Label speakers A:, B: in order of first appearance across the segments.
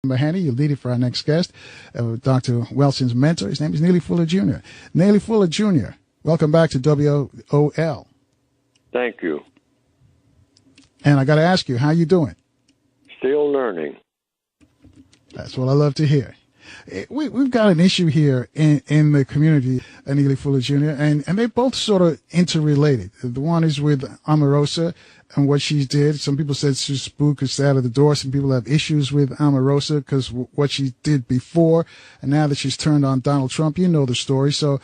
A: Mahoney, you'll need it for our next guest, Dr. Welson's mentor. His name is Neely Fuller Jr. Neely Fuller Jr., welcome back to WOL.
B: Thank you.
A: And I got to ask you, how you doing?
B: Still learning.
A: That's what I love to hear. We've got an issue here in the community, Neely Fuller Jr., and they're both sort of interrelated. The one is with Omarosa and what she did. Some people said she spooked us out of the door. Some people have issues with Omarosa because what she did before, and now that she's turned on Donald Trump. You know the story. So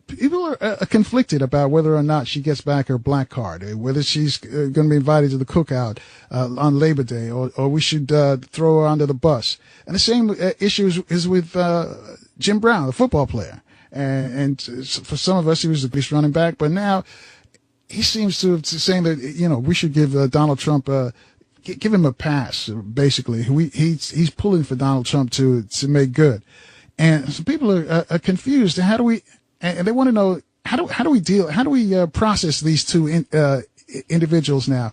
A: people are conflicted about whether or not she gets back her black card, whether she's going to be invited to the cookout on Labor Day, or we should throw her under the bus. And the same issue is with Jim Brown, the football player. And for some of us, he was the best running back, but now he seems to saying that, you know, we should give Donald Trump give him a pass. Basically, he's pulling for Donald Trump to make good, and some people are confused. How do we? And they want to know how do we process these two individuals now?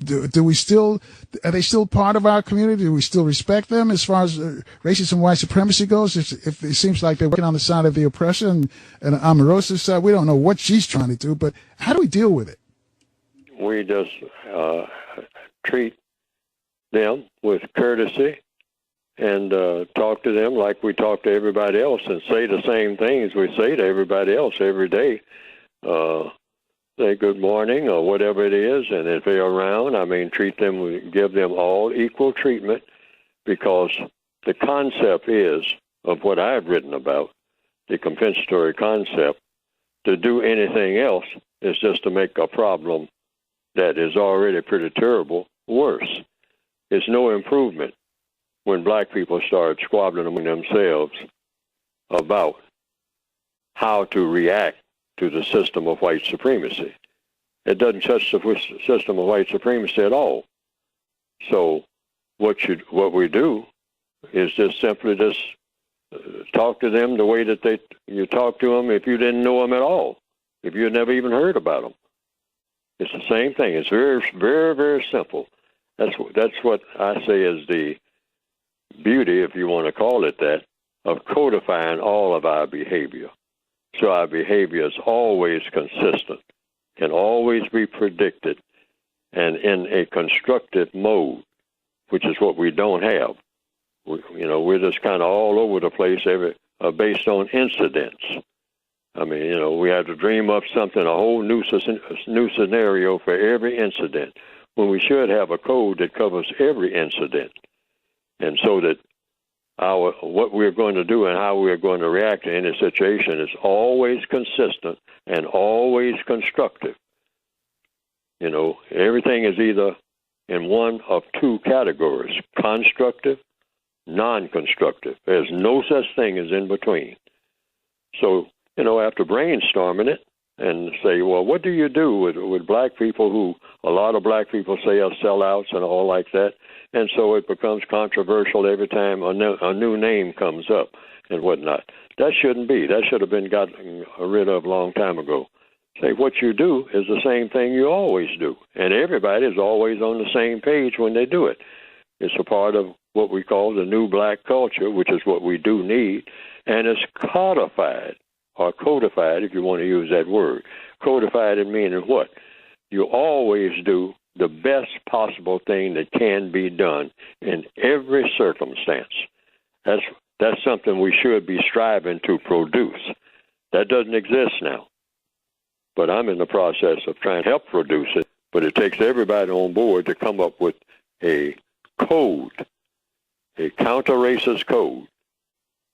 A: Do we still, are they still part of our community? Do we still respect them as far as racism and white supremacy goes? If it seems like they're working on the side of the oppressor and Omarosa's side, we don't know what she's trying to do, but how do we deal with it?
B: We just treat them with courtesy and talk to them like we talk to everybody else and say the same things we say to everybody else every day. Say good morning or whatever it is, and if they're around, treat them, give them all equal treatment, because the concept is, of what I've written about, the compensatory concept, to do anything else is just to make a problem that is already pretty terrible worse. It's no improvement when black people start squabbling among themselves about how to react to the system of white supremacy. It doesn't touch the system of white supremacy at all. So what we do is just simply talk to them the way that you talk to them if you didn't know them at all, if you had never even heard about them. It's the same thing. It's very, very, very simple. That's what I say is the beauty, if you want to call it that, of codifying all of our behavior. So our behavior is always consistent, can always be predicted, and in a constructive mode, which is what we don't have. We're just kind of all over the place based on incidents. We have to dream up something, a whole new scenario for every incident, when we should have a code that covers every incident. And so that what we're going to do and how we're going to react to any situation is always consistent and always constructive. Everything is either in one of two categories: constructive, non-constructive. There's no such thing as in between. So, after brainstorming it and say, well, what do you do with black people who a lot of black people say are sellouts and all like that? And so it becomes controversial every time a new name comes up and whatnot. That shouldn't be. That should have been gotten rid of a long time ago. Say what you do is the same thing you always do. And everybody is always on the same page when they do it. It's a part of what we call the new black culture, which is what we do need. And it's codified, or codified, if you want to use that word. Codified in meaning what? You always do the best possible thing that can be done in every circumstance. That's something we should be striving to produce. That doesn't exist now. But I'm in the process of trying to help produce it. But it takes everybody on board to come up with a code, a counter-racist code,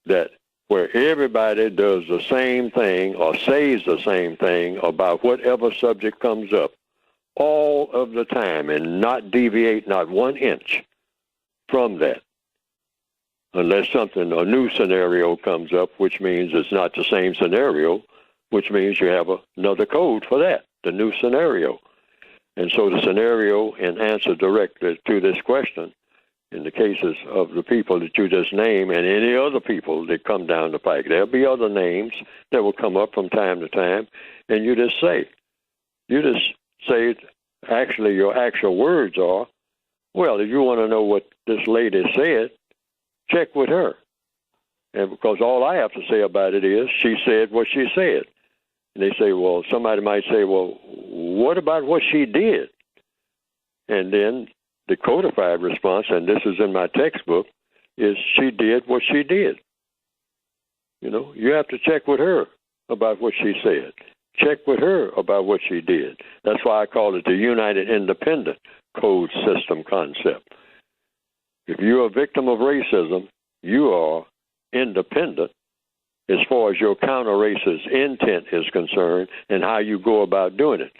B: that where everybody does the same thing or says the same thing about whatever subject comes up all of the time, and not deviate not 1 inch from that, unless a new scenario comes up, which means it's not the same scenario, which means you have another code for that, the new scenario. And so the scenario, in answer directly to this question, in the cases of the people that you just named and any other people that come down the pike, there'll be other names that will come up from time to time, and you just say, actually your actual words are, well, if you want to know what this lady said, check with her. And because all I have to say about it is she said what she said. And they say, well, somebody might say, well, what about what she did? And then the codified response, and this is in my textbook, is she did what she did. You know, you have to check with her about what she said. Check with her about what she did. That's why I call it the United Independent Code System concept. If you're a victim of racism, you are independent as far as your counter-racist intent is concerned and how you go about doing it.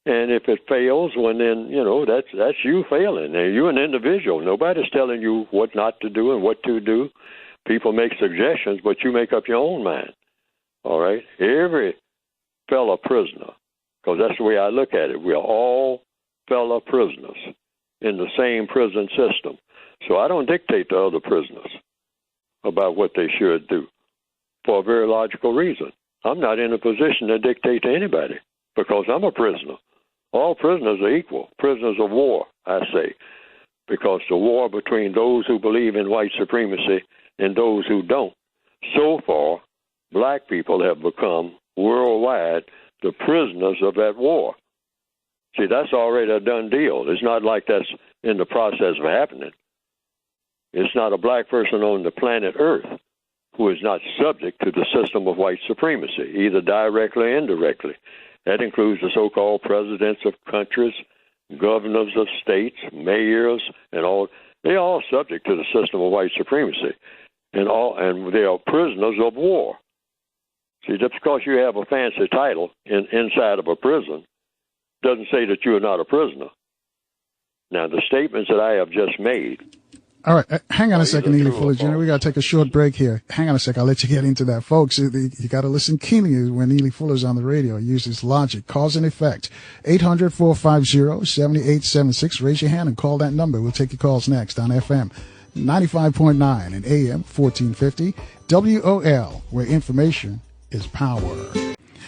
B: And if it fails, well, then, you know, that's you failing. And you're an individual. Nobody's telling you what not to do and what to do. People make suggestions, but you make up your own mind. All right? Every fellow prisoner, because that's the way I look at it. We are all fellow prisoners in the same prison system. So I don't dictate to other prisoners about what they should do for a very logical reason. I'm not in a position to dictate to anybody because I'm a prisoner. All prisoners are equal, prisoners of war, I say, because the war between those who believe in white supremacy and those who don't. So far, black people have become worldwide the prisoners of that war. See, that's already a done deal. It's not like that's in the process of happening. It's not a black person on the planet Earth who is not subject to the system of white supremacy, either directly or indirectly. That includes the so-called presidents of countries, governors of states, mayors, and all. They're all subject to the system of white supremacy, and they are prisoners of war. See, just because you have a fancy title inside of a prison doesn't say that you are not a prisoner. Now, the statements that I have just made.
A: All right, hang on a second, Neely Fuller Jr. We got to take a short break here. Hang on a sec. I'll let you get into that, folks. You got to listen keenly when Neely Fuller's on the radio. He uses logic, cause and effect. 800-450-7876. Raise your hand and call that number. We'll take your calls next on FM 95.9 and AM 1450 WOL, where information is power.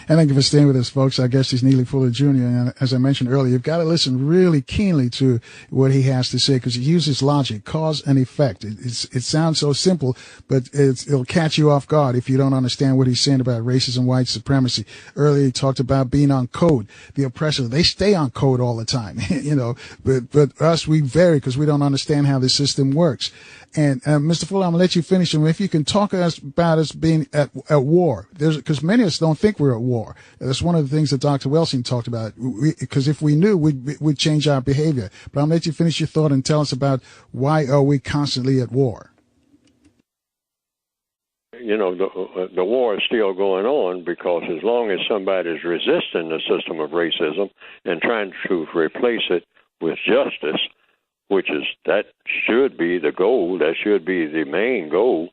A: And thank you for staying with us, folks. Our guest is Neely Fuller Jr. And as I mentioned earlier, you've got to listen really keenly to what he has to say because he uses logic, cause and effect. It sounds so simple, but it'll catch you off guard if you don't understand what he's saying about racism, white supremacy. Earlier, he talked about being on code. The oppressor, they stay on code all the time, you know, but us, we vary because we don't understand how the system works. And Mr. Fuller, I'm going to let you finish. And if you can talk about us being at war, because many of us don't think we're at war. That's one of the things that Dr. Welsing talked about, because if we knew, we'd change our behavior. But I'm going to let you finish your thought and tell us about why are we constantly at war?
B: You know, the war is still going on because as long as somebody's resisting the system of racism and trying to replace it with justice, that should be the goal. That should be the main goal.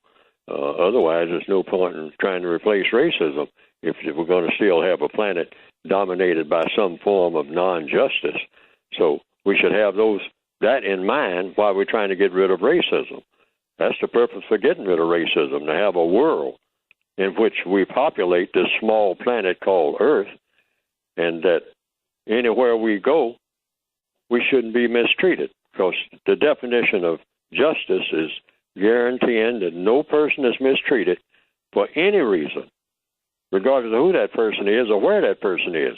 B: Otherwise, there's no point in trying to replace racism if we're going to still have a planet dominated by some form of non-justice. So we should have that in mind while we're trying to get rid of racism. That's the purpose for getting rid of racism, to have a world in which we populate this small planet called Earth, and that anywhere we go, we shouldn't be mistreated. Because the definition of justice is guaranteeing that no person is mistreated for any reason, regardless of who that person is or where that person is.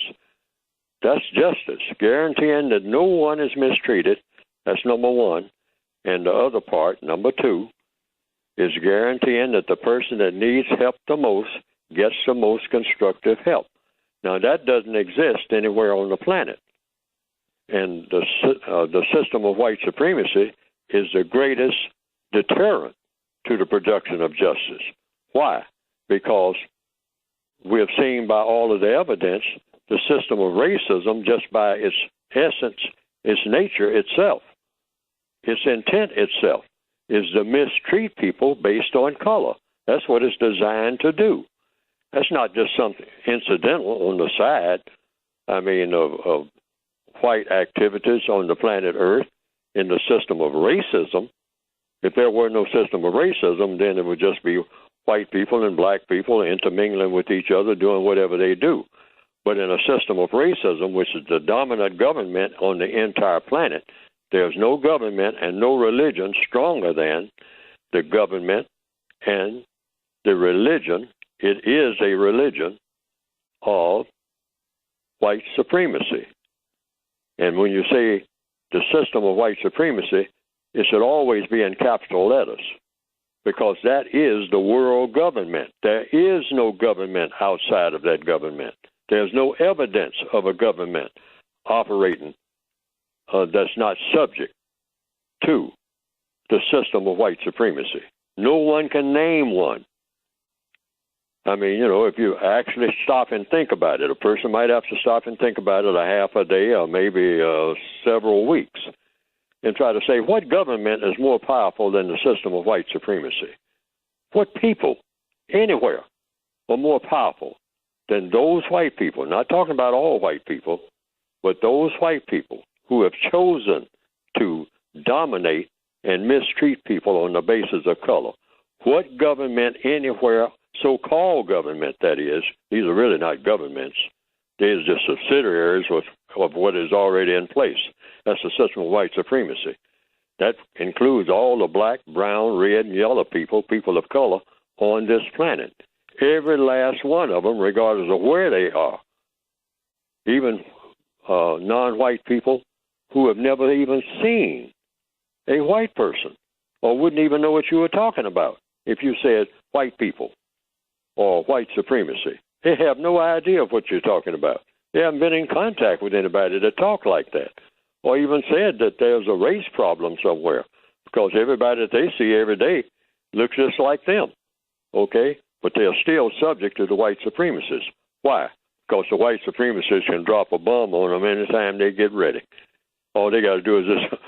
B: That's justice, guaranteeing that no one is mistreated. That's number one. And the other part, number two, is guaranteeing that the person that needs help the most gets the most constructive help. Now, that doesn't exist anywhere on the planet. And the system of white supremacy is the greatest deterrent to the production of justice. Why? Because we have seen by all of the evidence the system of racism, just by its essence, its nature itself, its intent itself, is to mistreat people based on color. That's what it's designed to do. That's not just something incidental on the side, of white activities on the planet Earth in the system of racism. If there were no system of racism, then it would just be white people and black people intermingling with each other, doing whatever they do. But in a system of racism, which is the dominant government on the entire planet, there's no government and no religion stronger than the government and the religion. It is a religion of white supremacy. And when you say the system of white supremacy, it should always be in capital letters, because that is the world government. There is no government outside of that government. There's no evidence of a government operating that's not subject to the system of white supremacy. No one can name one. I mean, you know, if you actually stop and think about it, a person might have to stop and think about it a half a day or maybe several weeks and try to say, what government is more powerful than the system of white supremacy? What people anywhere are more powerful than those white people? Not talking about all white people, but those white people who have chosen to dominate and mistreat people on the basis of color. What government anywhere, so-called government that is, these are really not governments, they're just subsidiaries of what is already in place. That's the system of white supremacy. That includes all the black, brown, red, and yellow people of color on this planet. Every last one of them, regardless of where they are. Even non-white people who have never even seen a white person or wouldn't even know what you were talking about if you said white people or white supremacy. They have no idea of what you're talking about. They haven't been in contact with anybody that talk like that, or even said that there's a race problem somewhere, because everybody that they see every day looks just like them, okay? But they're still subject to the white supremacists. Why? Because the white supremacists can drop a bomb on them anytime they get ready. All they got to do is just,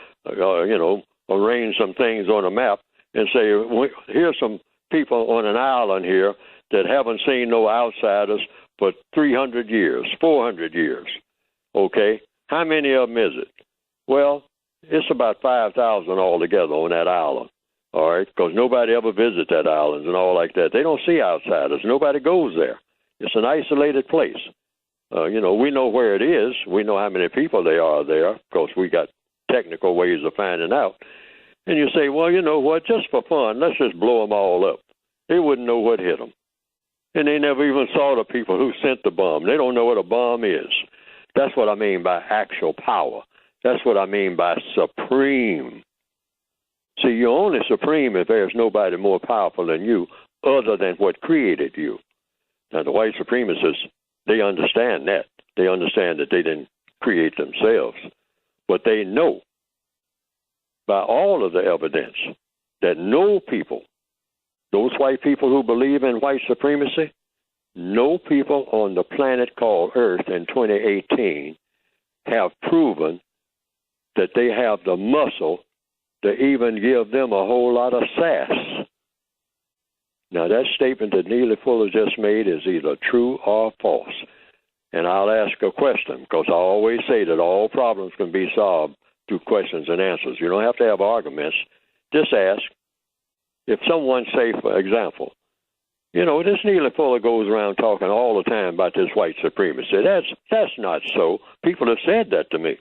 B: arrange some things on a map and say, here's some people on an island here that haven't seen no outsiders for 300 years, 400 years, okay? How many of them is it? Well, it's about 5,000 altogether on that island, all right, because nobody ever visits that island and all like that. They don't see outsiders. Nobody goes there. It's an isolated place. We know where it is. We know how many people they are there, because we got technical ways of finding out. And you say, well, you know what, just for fun, let's just blow them all up. They wouldn't know what hit them. And they never even saw the people who sent the bomb. They don't know what a bomb is. That's what I mean by actual power. That's what I mean by supreme. See, you're only supreme if there's nobody more powerful than you other than what created you. Now, the white supremacists, they understand that. They understand that they didn't create themselves. But they know by all of the evidence that no people, those white people who believe in white supremacy, no people on the planet called Earth in 2018 have proven that they have the muscle to even give them a whole lot of sass. Now, that statement that Neely Fuller just made is either true or false. And I'll ask a question, because I always say that all problems can be solved through questions and answers. You don't have to have arguments. Just ask. If someone say, for example, this Neely Fuller goes around talking all the time about this white supremacy. That's not so. People have said that to me.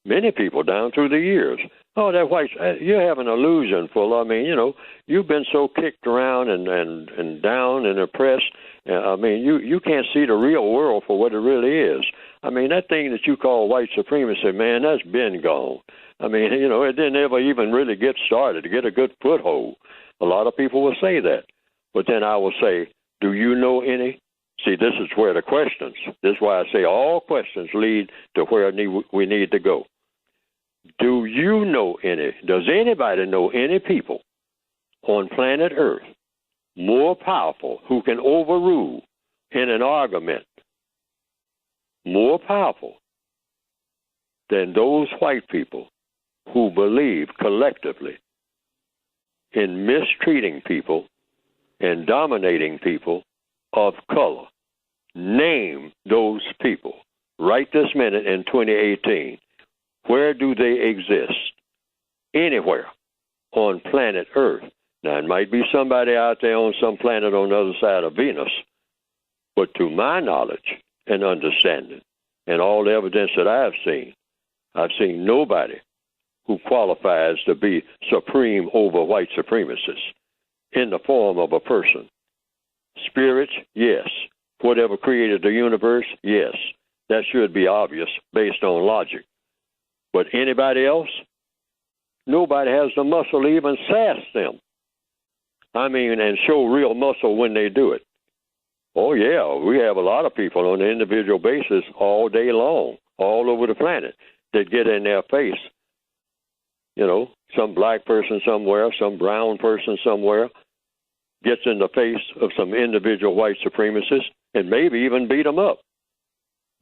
B: Many people down through the years. Oh, that white, you have an illusion, Fuller. I mean, you've been so kicked around and down and oppressed. You can't see the real world for what it really is. I mean, that thing that you call white supremacy, man, that's been gone. I mean, it didn't ever even really get started, to get a good foothold. A lot of people will say that. But then I will say, do you know any? See, this is where the questions, this is why I say all questions lead to where we need to go. Do you know any, does anybody know any people on planet Earth more powerful who can overrule in an argument, more powerful than those white people who believe collectively in mistreating people and dominating people of color? Name those people right this minute in 2018. Where do they exist? Anywhere on planet Earth. Now, it might be somebody out there on some planet on the other side of Venus, but to my knowledge and understanding and all the evidence that I've seen nobody who qualifies to be supreme over white supremacists in the form of a person. Spirits, yes. Whatever created the universe, yes. That should be obvious based on logic. But anybody else? Nobody has the muscle to even sass them. I mean, and show real muscle when they do it. Oh, yeah, we have a lot of people on an individual basis all day long, all over the planet, that get in their face. You know, some black person somewhere, some brown person somewhere gets in the face of some individual white supremacists and maybe even beat them up.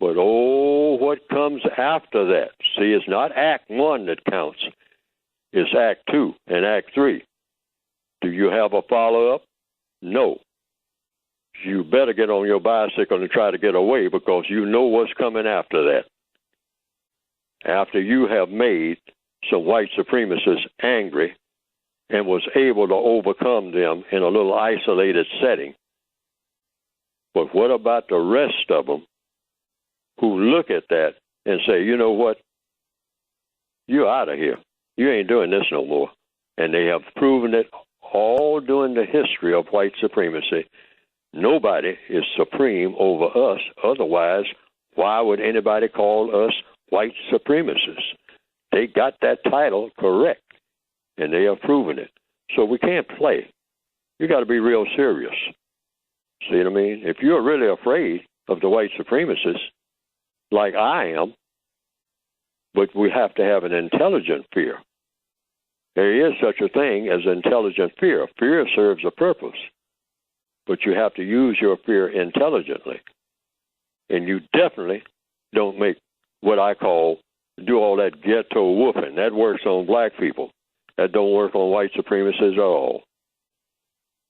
B: But, oh, what comes after that? See, it's not Act 1 that counts. It's Act 2 and Act 3. Do you have a follow-up? No. You better get on your bicycle and try to get away, because you know what's coming after that. After you have made some white supremacists angry and was able to overcome them in a little isolated setting. But what about the rest of them who look at that and say, you know what, you're out of here. You ain't doing this no more. And they have proven it all during the history of white supremacy. Nobody is supreme over us. Otherwise, why would anybody call us white supremacists? They got that title correct, and they have proven it. So we can't play. You got to be real serious. See what I mean? If you're really afraid of the white supremacists, like I am, but we have to have an intelligent fear. There is such a thing as intelligent fear. Fear serves a purpose, but you have to use your fear intelligently. And you definitely don't make what I call do all that ghetto whooping. That works on black people. That don't work on white supremacists at all.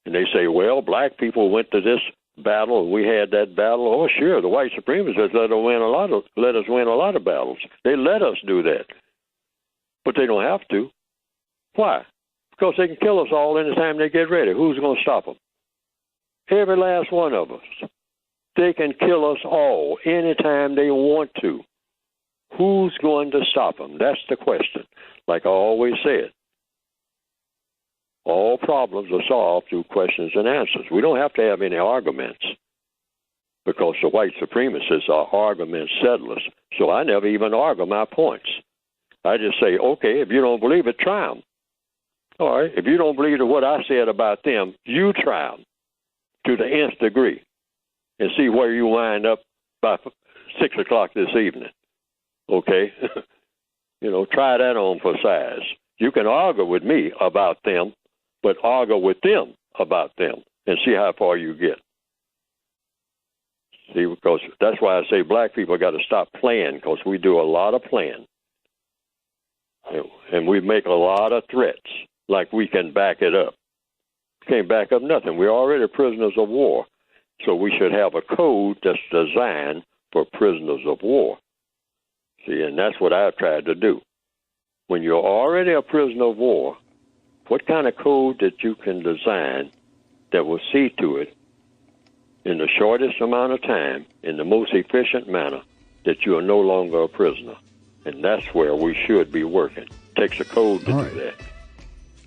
B: And they say, well, black people went to this battle and we had that battle. Oh, sure, the white supremacists let us win a lot of battles. They let us do that. But they don't have to. Why? Because they can kill us all anytime they get ready. Who's going to stop them? Every last one of us. They can kill us all anytime they want to. Who's going to stop them? That's the question. Like I always said, all problems are solved through questions and answers. We don't have to have any arguments, because the white supremacists are argument settlers. So I never even argue my points. I just say, okay, if you don't believe it, try them. All right, if you don't believe what I said about them, you try them to the nth degree and see where you wind up by 6 o'clock this evening. Okay? You know, try that on for size. You can argue with me about them, but argue with them about them and see how far you get. See, because that's why I say black people got to stop playing, because we do a lot of playing. And we make a lot of threats like we can back it up. Can't back up nothing. We're already prisoners of war. So we should have a code that's designed for prisoners of war. See, and that's what I've tried to do. When you're already a prisoner of war, what kind of code that you can design that will see to it in the shortest amount of time, in the most efficient manner, that you are no longer a prisoner? And that's where we should be working. It takes a code to do that.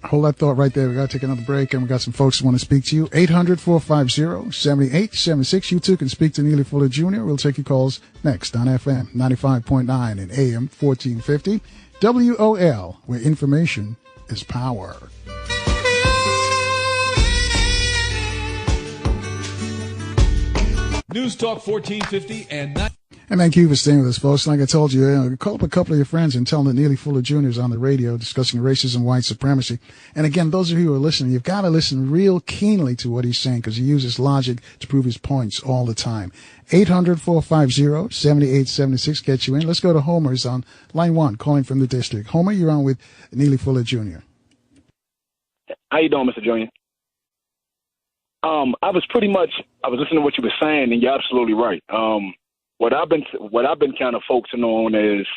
A: Hold that thought right there. We got to take another break, and we got some folks who want to speak to you. 800-450-7876. You too can speak to Neely Fuller Jr. We'll take your calls next on FM 95.9 and AM 1450. WOL, where information is power.
C: News Talk 1450 and 9.
A: And thank you for staying with us, folks. Like I told you, call up a couple of your friends and tell them that Neely Fuller Jr. is on the radio discussing racism, white supremacy. And again, those of you who are listening, you've got to listen real keenly to what he's saying, because he uses logic to prove his points all the time. 800-450-7876 gets you in. Let's go to Homer. He's on line 1, calling from the district. Homer, you're on with Neely Fuller Jr.
D: How you doing, Mr. Jr.? I was listening to what you were saying, and you're absolutely right. What I've been kind of focusing on is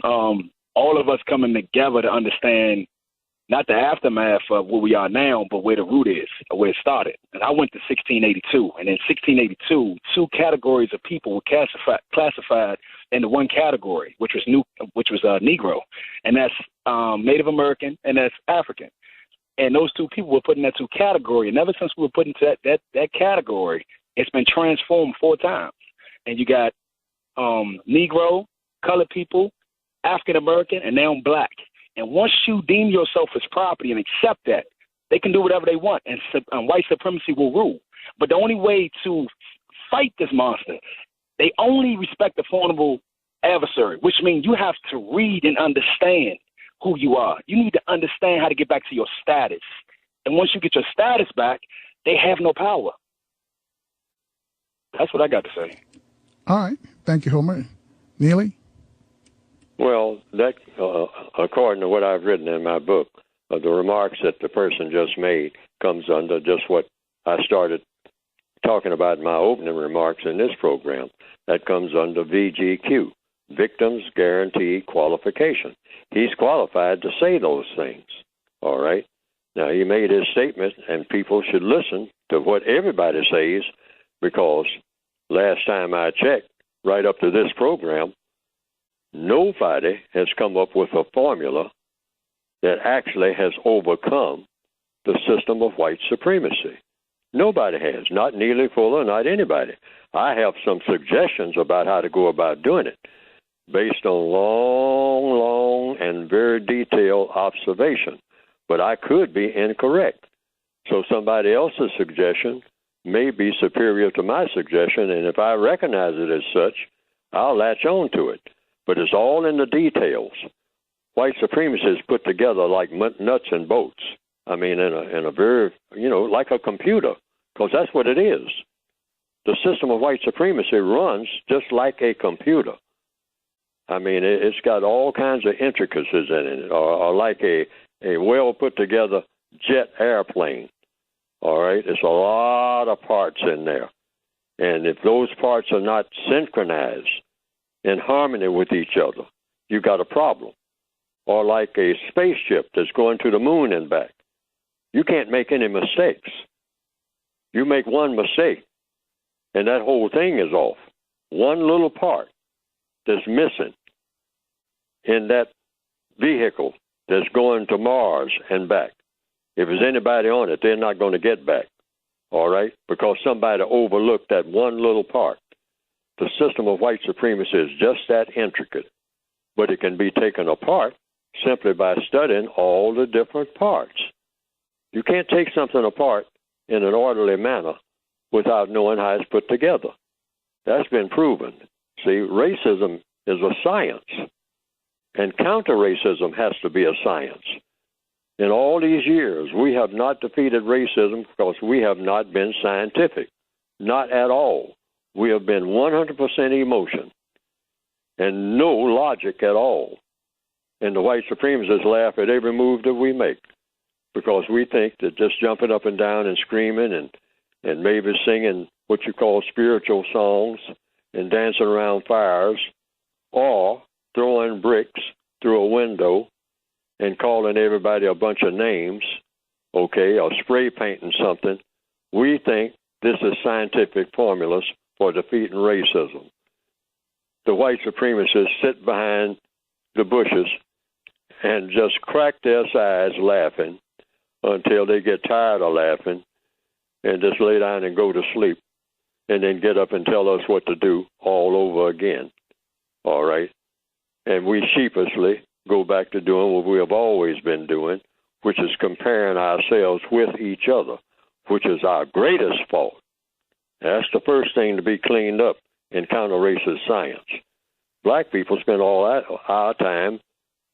D: all of us coming together to understand not the aftermath of where we are now, but where the root is, or where it started. And I went to 1682, and in 1682, 2 categories of people were classified into one category, which was Negro, and that's Native American, and that's African. And those two people were put in that two category. And ever since we were put into that category, it's been transformed 4 times. And you got Negro, colored people, African American, and now Black. And once you deem yourself as property and accept that, they can do whatever they want, and white supremacy will rule. But the only way to fight this monster, they only respect the formidable adversary, which means you have to read and understand who you are. You need to understand how to get back to your status. And once you get your status back, they have no power. That's what I got to say.
A: All right. Thank you, Homer. Neely?
B: Well, that, according to what I've written in my book, the remarks that the person just made comes under just what I started talking about in my opening remarks in this program. That comes under VGQ, Victims Guaranteed Qualification. He's qualified to say those things, all right? Now, he made his statement, and people should listen to what everybody says, because last time I checked, right up to this program, nobody has come up with a formula that actually has overcome the system of white supremacy. Nobody has, not Neely Fuller, not anybody. I have some suggestions about how to go about doing it based on long and very detailed observation, but I could be incorrect. So somebody else's suggestion may be superior to my suggestion, and if I recognize it as such, I'll latch on to it. But it's all in the details. White supremacy is put together like nuts and bolts. I mean, in a very, like a computer, because that's what it is. The system of white supremacy runs just like a computer. I mean, it's got all kinds of intricacies in it, or like a well put together jet airplane. All right, it's a lot of parts in there. And if those parts are not synchronized in harmony with each other, you got a problem. Or like a spaceship that's going to the moon and back. You can't make any mistakes. You make one mistake, and that whole thing is off. One little part that's missing in that vehicle that's going to Mars and back. If there's anybody on it, they're not going to get back, all right, because somebody overlooked that one little part. The system of white supremacy is just that intricate, but it can be taken apart simply by studying all the different parts. You can't take something apart in an orderly manner without knowing how it's put together. That's been proven. See, racism is a science, and counter-racism has to be a science. In all these years, we have not defeated racism because we have not been scientific, not at all. We have been 100% emotion and no logic at all. And the white supremacists laugh at every move that we make because we think that just jumping up and down and screaming and maybe singing what you call spiritual songs and dancing around fires or throwing bricks through a window and calling everybody a bunch of names, okay, or spray painting something, we think this is scientific formulas for defeating racism. The white supremacists sit behind the bushes and just crack their sides laughing until they get tired of laughing and just lay down and go to sleep and then get up and tell us what to do all over again, all right? And we sheepishly go back to doing what we have always been doing, which is comparing ourselves with each other, which is our greatest fault. That's the first thing to be cleaned up in counter-racist science. Black people spend all our time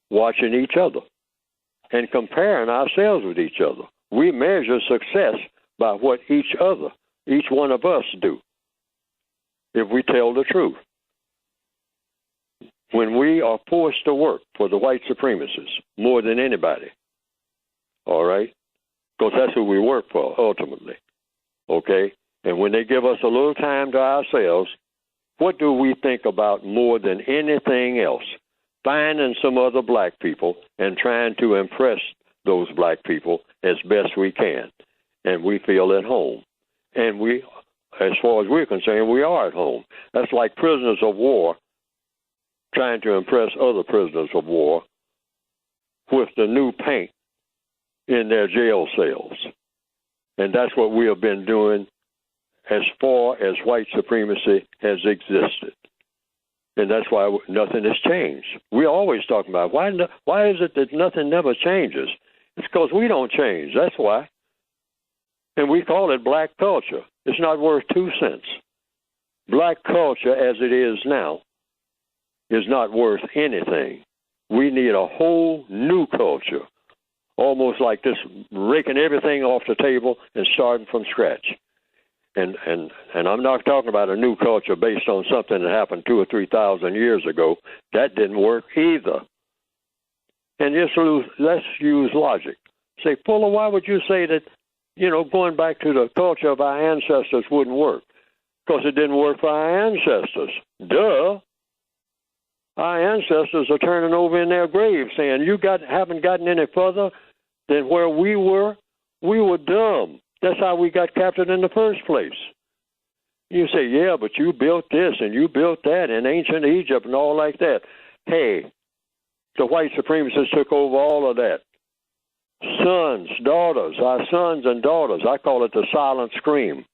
B: watching each other and comparing ourselves with each other. We measure success by what each one of us do, if we tell the truth. When we are forced to work for the white supremacists more than anybody, all right, because that's who we work for ultimately, okay? And when they give us a little time to ourselves, what do we think about more than anything else? Finding some other black people and trying to impress those black people as best we can. And we feel at home. And we, as far as we're concerned, we are at home. That's like prisoners of war trying to impress other prisoners of war with the new paint in their jail cells. And that's what we have been doing as far as white supremacy has existed. And that's why nothing has changed. We're always talking about why is it that nothing never changes? It's because we don't change. That's why. And we call it black culture. It's not worth 2 cents. Black culture as it is now is not worth anything. We need a whole new culture, almost like this, raking everything off the table and starting from scratch. And I'm not talking about a new culture based on something that happened 2,000 or 3,000 years ago. That didn't work either. And let's use logic. Say, Fuller, why would you say that, going back to the culture of our ancestors wouldn't work? Because it didn't work for our ancestors. Duh. Our ancestors are turning over in their graves saying, haven't gotten any further than where we were. We were dumb. That's how we got captured in the first place. You say, yeah, but you built this and you built that in ancient Egypt and all like that. Hey, the white supremacists took over all of that. Sons, daughters, our sons and daughters, I call it the silent scream.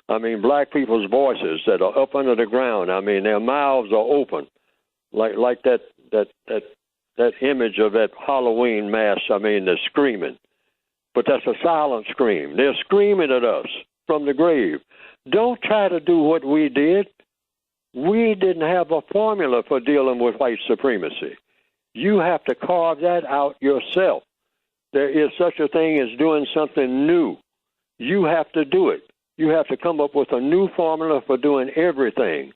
B: I mean, black people's voices that are up under the ground. I mean, their mouths are open, like that image of that Halloween mask. I mean, they're screaming. But that's a silent scream. They're screaming at us from the grave. Don't try to do what we did. We didn't have a formula for dealing with white supremacy. You have to carve that out yourself. There is such a thing as doing something new. You have to do it. You have to come up with a new formula for doing everything,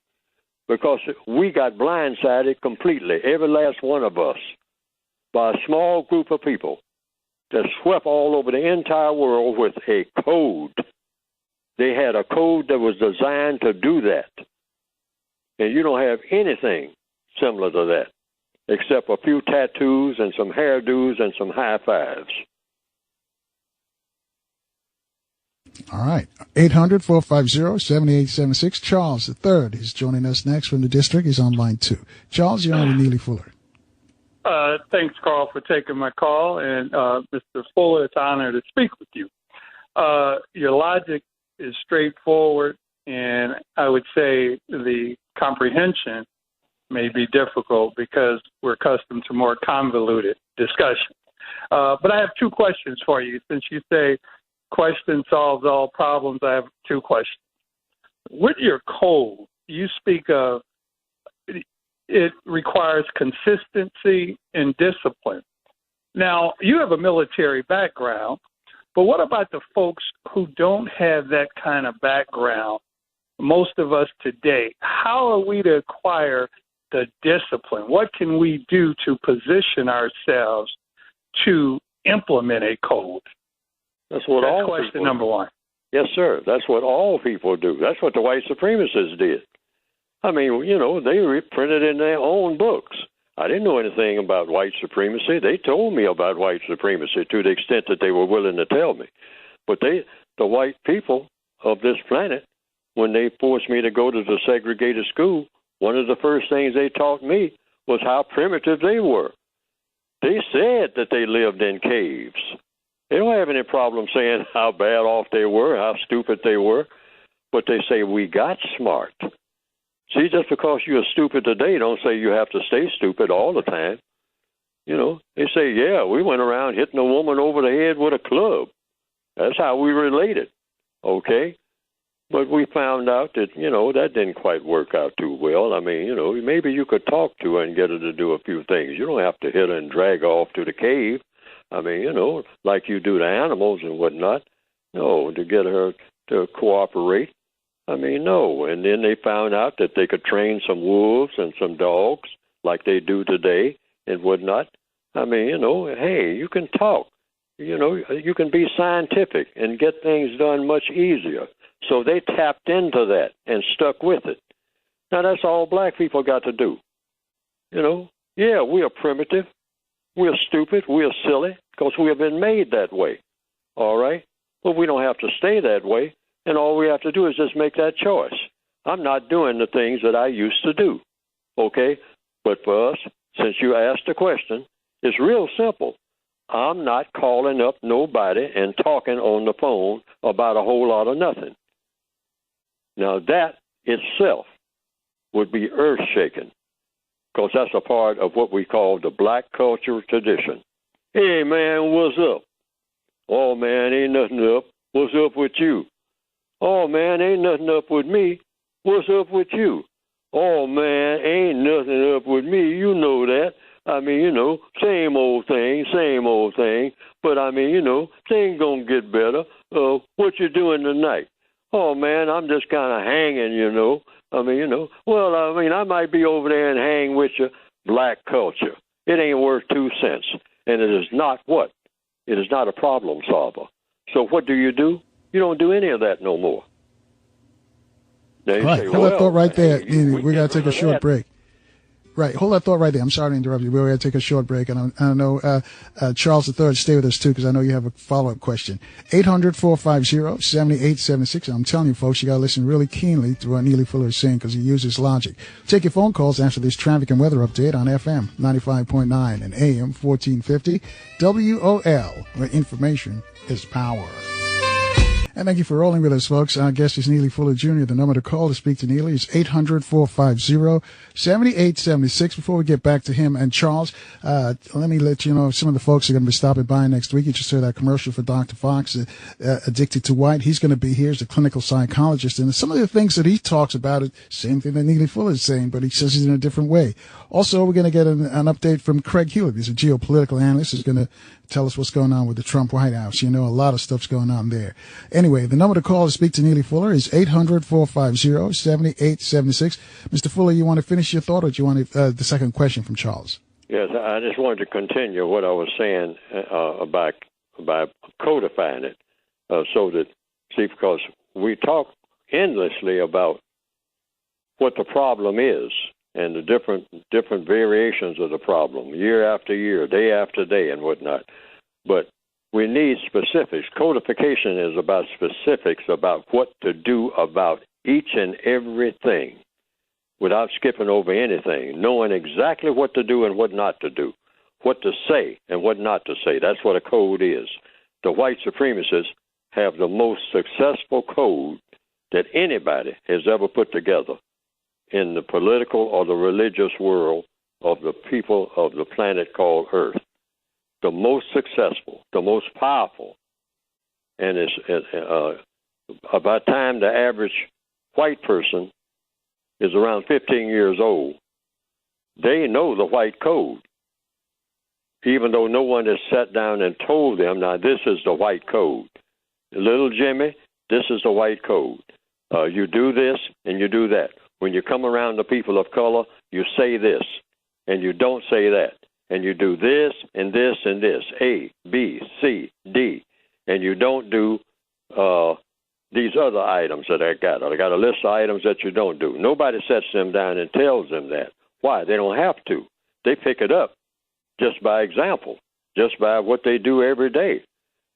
B: because we got blindsided completely, every last one of us, by a small group of people that swept all over the entire world with a code. They had a code that was designed to do that. And you don't have anything similar to that, except a few tattoos and some hairdos and some high fives.
A: All right. 800-450-7876. Charles III is joining us next from the district. He's on line 2. Charles, you're on with Neely Fuller.
E: Thanks, Carl, for taking my call. And Mr. Fuller, it's an honor to speak with you. Your logic is straightforward, and I would say the comprehension may be difficult because we're accustomed to more convoluted discussion. But I have 2 questions for you. Since you say question solves all problems, I have 2 questions. With your code, you speak of it requires consistency and discipline. Now, you have a military background, but what about the folks who don't have that kind of background, most of us today? How are we to acquire the discipline? What can we do to position ourselves to implement a code?
B: That's all
E: question
B: people
E: number
B: do.
E: 1.
B: Yes, sir. That's what all people do. That's what the white supremacists did. I mean, they reprinted in their own books. I didn't know anything about white supremacy. They told me about white supremacy to the extent that they were willing to tell me. But the white people of this planet, when they forced me to go to the segregated school, one of the first things they taught me was how primitive they were. They said that they lived in caves. They don't have any problem saying how bad off they were, how stupid they were, but they say we got smart. See, just because you're stupid today, don't say you have to stay stupid all the time. They say, yeah, we went around hitting a woman over the head with a club. That's how we related, okay? But we found out that, that didn't quite work out too well. I mean, maybe you could talk to her and get her to do a few things. You don't have to hit her and drag her off to the cave. I mean, like you do to animals and whatnot. No, to get her to cooperate. I mean, no. And then they found out that they could train some wolves and some dogs like they do today and whatnot. I mean, hey, you can talk. You can be scientific and get things done much easier. So they tapped into that and stuck with it. Now, that's all black people got to do. Yeah, we are primitive. We're stupid. We're silly because we have been made that way. All right? But we don't have to stay that way. And all we have to do is just make that choice. I'm not doing the things that I used to do. Okay? But for us, since you asked the question, it's real simple. I'm not calling up nobody and talking on the phone about a whole lot of nothing. Now, that itself would be earth-shaking, because that's a part of what we call the black culture tradition. Hey, man, what's up? Oh, man, ain't nothing up. What's up with you? Oh, man, ain't nothing up with me. What's up with you? Oh, man, ain't nothing up with me. You know that. I mean, you know, same old thing. But, I mean, you know, things gonna get better. What you doing tonight? Oh, man, I'm just kind of hanging, you know. I mean, you know, well, I mean, I might be over there and hang with you. Black culture. It ain't worth 2 cents. And it is not what? It is not a problem solver. So what do? You don't do any of that no more. Now you say,
A: Hold that thought right there.
B: Hey,
A: we got to take a short break. Right. Hold that thought right there. I'm sorry to interrupt you. We're going to take a short break. And I know Charles III, stay with us, too, because I know you have a follow-up question. 800-450-7876. I'm telling you, folks, you got to listen really keenly to what Neely Fuller is saying, because he uses logic. Take your phone calls after this traffic and weather update on FM 95.9 and AM 1450 WOL, where information is power. And thank you for rolling with us, folks. Our guest is Neely Fuller Jr. The number to call to speak to Neely is 800-450-7876. Before we get back to him and Charles, let me let you know some of the folks are going to be stopping by next week. You just heard that commercial for Dr. Fox, Addicted to White. He's going to be here as a clinical psychologist. And some of the things that he talks about is same thing that Neely Fuller is saying, but he says it in a different way. Also, we're going to get an update from Craig Hewlett. He's a geopolitical analyst. He's going to tell us what's going on with the Trump White House. You know, a lot of stuff's going on there. Anyway, the number to call to speak to Neely Fuller is 800-450-7876. Mr. Fuller, you want to finish your thought, or do you want the second question from Charles?
B: Yes, I just wanted to continue what I was saying about codifying it, so that, see, because we talk endlessly about what the problem is and the different variations of the problem, year after year, day after day, and whatnot. But we need specifics. Codification is about specifics about what to do about each and everything without skipping over anything, knowing exactly what to do and what not to do, what to say and what not to say. That's what a code is. The white supremacists have the most successful code that anybody has ever put together in the political or the religious world of the people of the planet called Earth. The most successful, the most powerful, and it's about time the average white person is around 15 years old. They know the white code, even though no one has sat down and told them, now this is the white code. Little Jimmy, this is the white code. You do this and you do that. When you come around the people of color, you say this and you don't say that. And you do this and this and this, A, B, C, D, and you don't do these other items that I got. I got a list of items that you don't do. Nobody sets them down and tells them that. Why? They don't have to. They pick it up just by example, just by what they do every day.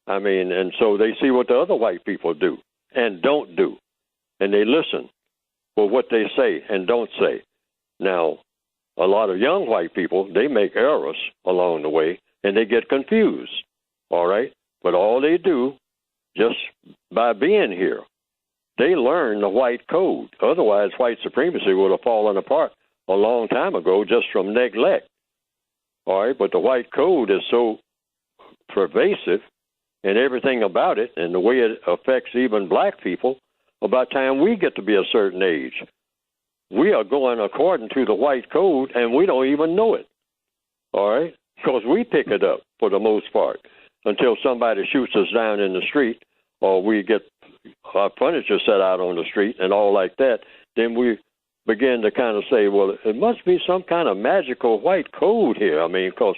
B: I mean, and so they see what the other white people do and don't do, and they listen for what they say and don't say. Now, a lot of young white people, they make errors along the way, and they get confused, all right? But all they do, just by being here, they learn the white code. Otherwise, white supremacy would have fallen apart a long time ago just from neglect, all right? But the white code is so pervasive and everything about it and the way it affects even black people, about time we get to be a certain age, we are going according to the white code, and we don't even know it, all right? Because we pick it up for the most part until somebody shoots us down in the street or we get our furniture set out on the street and all like that. Then we begin to kind of say, well, it must be some kind of magical white code here. I mean, because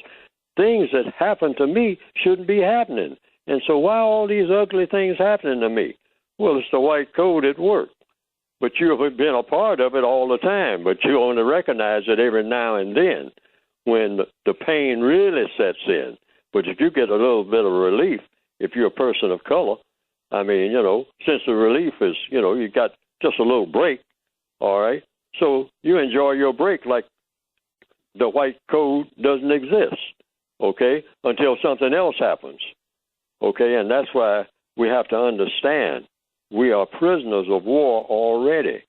B: things that happen to me shouldn't be happening. And so why are all these ugly things happening to me? Well, it's the white code at work. But you have been a part of it all the time, but you only recognize it every now and then when the pain really sets in. But if you get a little bit of relief, if you're a person of color, I mean, you know, since the relief is, you know, you got just a little break, all right? So you enjoy your break like the white code doesn't exist, okay, until something else happens, okay? And that's why we have to understand we are prisoners of war already.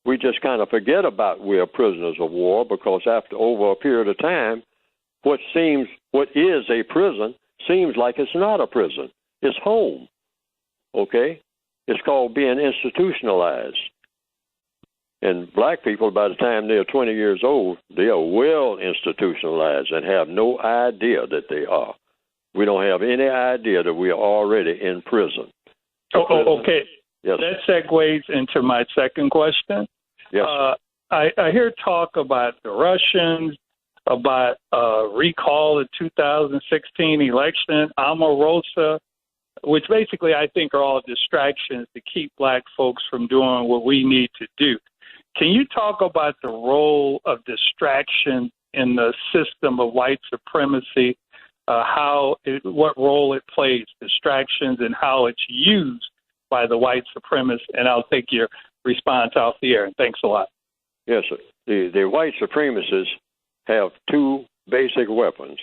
B: We just kind of forget about we are prisoners of war because over a period of time, what is a prison seems like it's not a prison. It's home, okay? It's called being institutionalized. And black people, by the time they're 20 years old, they are well institutionalized and have no idea that they are. We don't have any idea that we are already in prison.
E: Okay.
B: Yes.
E: That segues into my second question.
B: Yes.
E: I hear talk about the Russians, about recall the 2016 election, Omarosa, which basically I think are all distractions to keep black folks from doing what we need to do. Can you talk about the role of distraction in the system of white supremacy, what role it plays, distractions, and how it's used by the white supremacists? And I'll take your response off the air. And thanks a lot.
B: Yes, sir. The white supremacists have two basic weapons.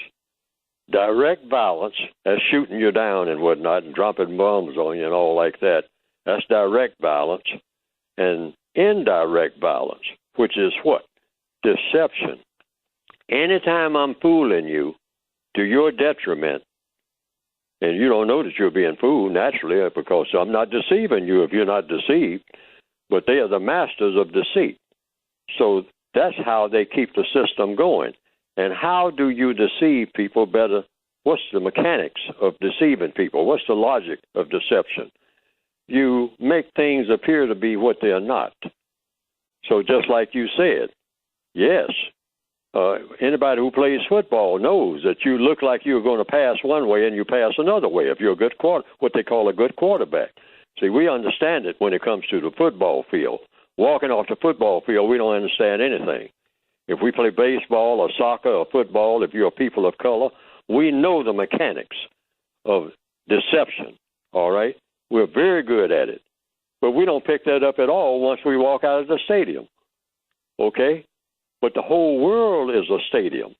B: Direct violence, that's shooting you down and whatnot and dropping bombs on you and all like that. That's direct violence. And indirect violence, which is what? Deception. Anytime I'm fooling you to your detriment, and you don't know that you're being fooled naturally because I'm not deceiving you if you're not deceived, but they are the masters of deceit. So that's how they keep the system going. And how do you deceive people better? What's the mechanics of deceiving people? What's the logic of deception? You make things appear to be what they are not. So just like you said, yes, anybody who plays football knows that you look like you're going to pass one way and you pass another way if you're a good what they call a good quarterback. See, we understand it when it comes to the football field. Walking off the football field, we don't understand anything. If we play baseball or soccer or football, if you're a people of color, we know the mechanics of deception, all right? We're very good at it. But we don't pick that up at all once we walk out of the stadium, okay? But the whole world is a stadium.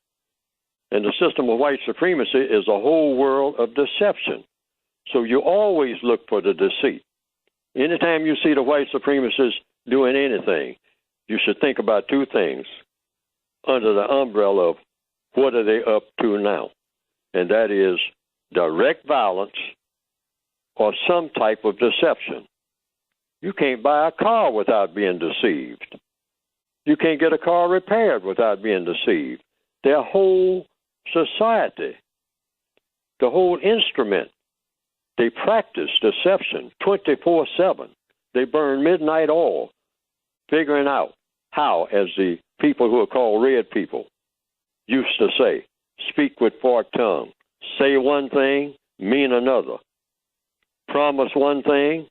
B: And the system of white supremacy is a whole world of deception. So you always look for the deceit. Anytime you see the white supremacists doing anything, you should think about two things under the umbrella of what are they up to now? And that is direct violence or some type of deception. You can't buy a car without being deceived. You can't get a car repaired without being deceived. Their whole society, the whole instrument, they practice deception 24/7. They burn midnight oil, figuring out how, as the people who are called red people used to say, speak with forked tongue, say one thing, mean another, promise one thing,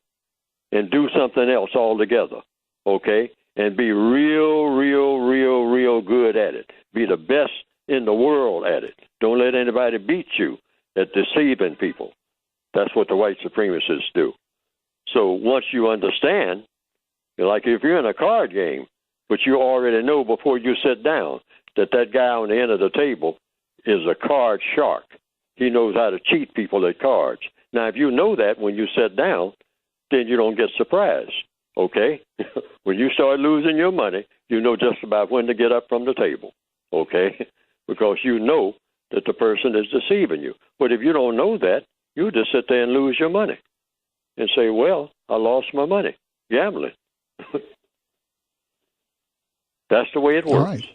B: and do something else altogether, okay? And be real good at it. Be the best in the world at it. Don't let anybody beat you at deceiving people. That's what the white supremacists do. So once you understand, like if you're in a card game, but you already know before you sit down that guy on the end of the table is a card shark. He knows how to cheat people at cards. Now, if you know that when you sit down, then you don't get surprised, okay? When you start losing your money, you know just about when to get up from the table, okay? Because you know that the person is deceiving you. But if you don't know that, you just sit there and lose your money and say, well, I lost my money gambling. That's the way it works.
A: All right.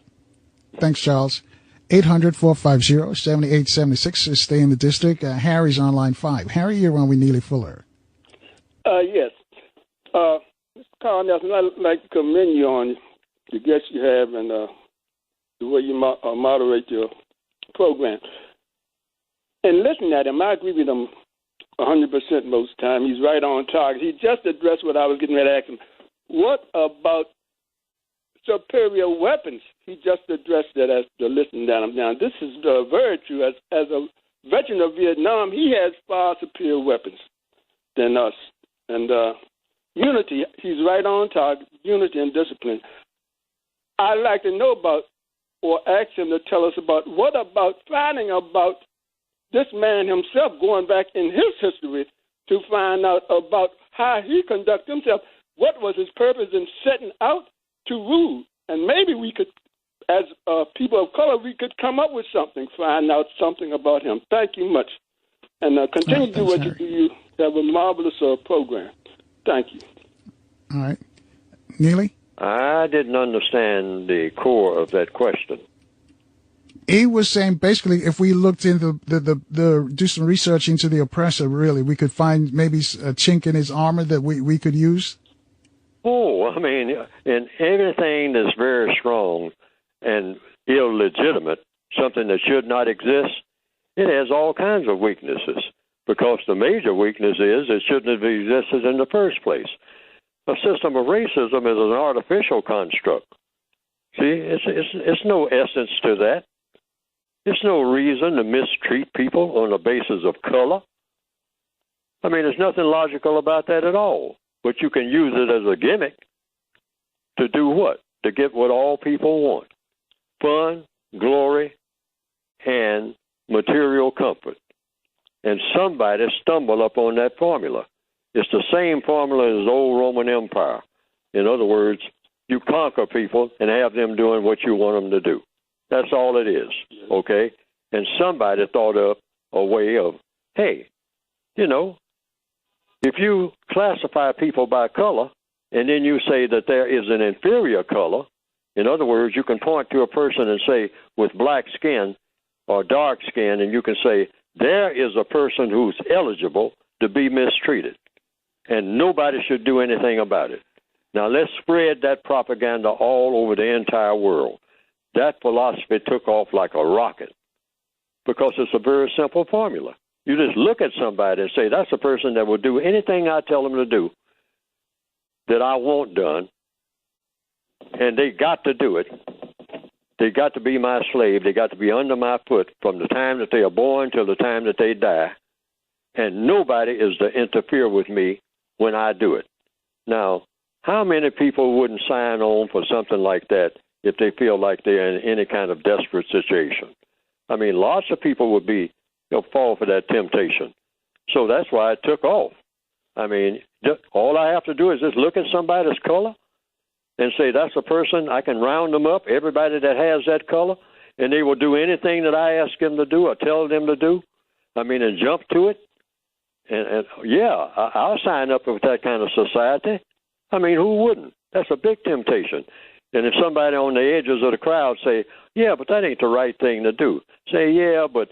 A: Thanks, Charles. 800-450-7876 is Stay in the District. Harry's on line 5. Harry, you're on with Neely Fuller.
F: Yes. Mr. Carl Nelson, I'd like to commend you on the guests you have and the way you moderate your program. And listening at him, I agree with him 100% most of the time. He's right on target. He just addressed what I was getting ready to ask him. What about superior weapons? He just addressed that as the listening down. Now, this is very true. As a veteran of Vietnam, he has far superior weapons than us. And unity, he's right on target, unity and discipline. I'd like to know about or ask him to tell us about what about finding about this man himself, going back in his history to find out about how he conducted himself. What was his purpose in setting out to rule? And maybe we could, as people of color, we could come up with something, find out something about him. Thank you much. And continue to do what you do. You have a marvelous program. Thank you.
A: All right. Neely?
B: I didn't understand the core of that question.
A: He was saying basically if we looked into do some research into the oppressor, really, we could find maybe a chink in his armor that we could use.
B: Oh, I mean, in everything that's very strong and illegitimate, something that should not exist, it has all kinds of weaknesses, because the major weakness is it shouldn't have existed in the first place. A system of racism is an artificial construct. See, it's no essence to that. There's no reason to mistreat people on the basis of color. I mean, there's nothing logical about that at all. But you can use it as a gimmick to do what? To get what all people want. Fun, glory, and material comfort. And somebody stumbled upon that formula. It's the same formula as the old Roman Empire. In other words, you conquer people and have them doing what you want them to do. That's all it is, okay? And somebody thought up a way of, hey, you know, if you classify people by color and then you say that there is an inferior color, in other words, you can point to a person and say with black skin or dark skin, and you can say there is a person who's eligible to be mistreated, and nobody should do anything about it. Now, let's spread that propaganda all over the entire world. That philosophy took off like a rocket because it's a very simple formula. You just look at somebody and say, that's a person that will do anything I tell them to do that I want done, and they got to do it. They got to be my slave. They got to be under my foot from the time that they are born till the time that they die, and nobody is to interfere with me when I do it. Now, how many people wouldn't sign on for something like that if they feel like they're in any kind of desperate situation? I mean, lots of people would be, fall for that temptation. So that's why it took off. I mean, all I have to do is just look at somebody's color and say, that's a person, I can round them up, everybody that has that color, and they will do anything that I ask them to do or tell them to do. I mean, and jump to it. And yeah, I'll sign up with that kind of society. I mean, who wouldn't? That's a big temptation. And if somebody on the edges of the crowd say, yeah, but that ain't the right thing to do, say, yeah, but,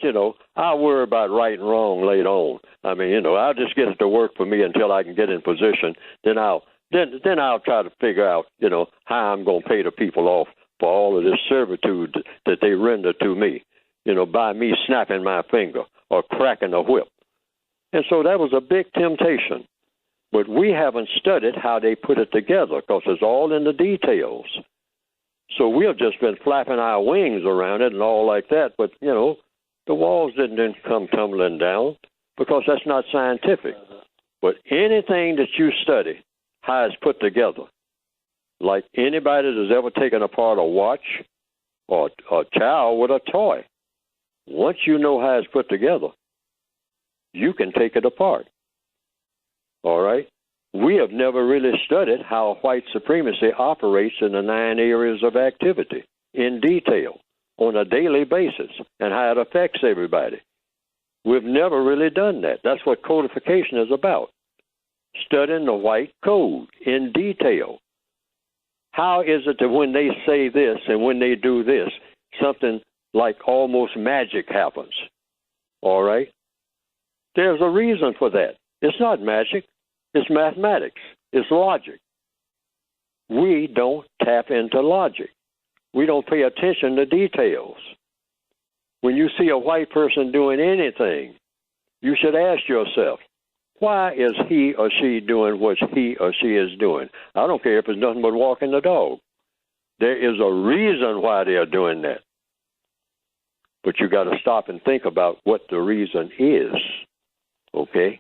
B: I'll worry about right and wrong later on. I mean, I'll just get it to work for me until I can get in position. Then I'll try to figure out, how I'm going to pay the people off for all of this servitude that they render to me, by me snapping my finger or cracking a whip. And so that was a big temptation. But we haven't studied how they put it together because it's all in the details. So we have just been flapping our wings around it and all like that. But, the walls didn't come tumbling down because that's not scientific. But anything that you study, how it's put together, like anybody that's ever taken apart a watch or a child with a toy, once you know how it's put together, you can take it apart. All right? We have never really studied how white supremacy operates in the 9 areas of activity in detail on a daily basis and how it affects everybody. We've never really done that. That's what codification is about, studying the white code in detail. How is it that when they say this and when they do this, something like almost magic happens? All right? There's a reason for that. It's not magic. It's mathematics. It's logic. We don't tap into logic. We don't pay attention to details. When you see a white person doing anything, you should ask yourself, why is he or she doing what he or she is doing? I don't care if it's nothing but walking the dog. There is a reason why they are doing that. But you got to stop and think about what the reason is. Okay?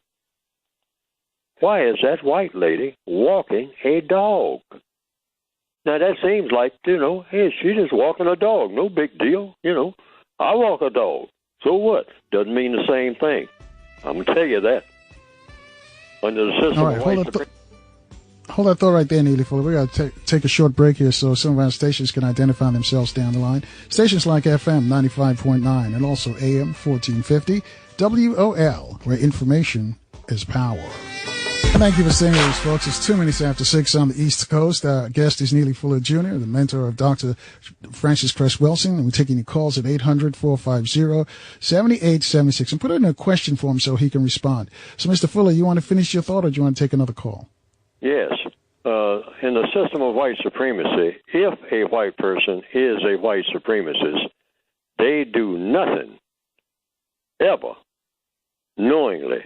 B: Why is that white lady walking a dog? Now, that seems like, hey, she's just walking a dog. No big deal. I walk a dog. So what? Doesn't mean the same thing. I'm going to tell you that. Under the system
A: All right, hold that thought right there, Neely Fuller. We got to take a short break here so some of our stations can identify themselves down the line. Stations like FM 95.9 and also AM 1450, WOL, where information is power. Thank you for staying with us, folks. It's 2 minutes after 6 on the East Coast. Our guest is Neely Fuller Jr., the mentor of Dr. Francis Cress Wilson. And we're taking your calls at 800-450-7876. And put in a question for him so he can respond. So, Mr. Fuller, you want to finish your thought or do you want to take another call?
B: Yes. In the system of white supremacy, if a white person is a white supremacist, they do nothing, ever, knowingly,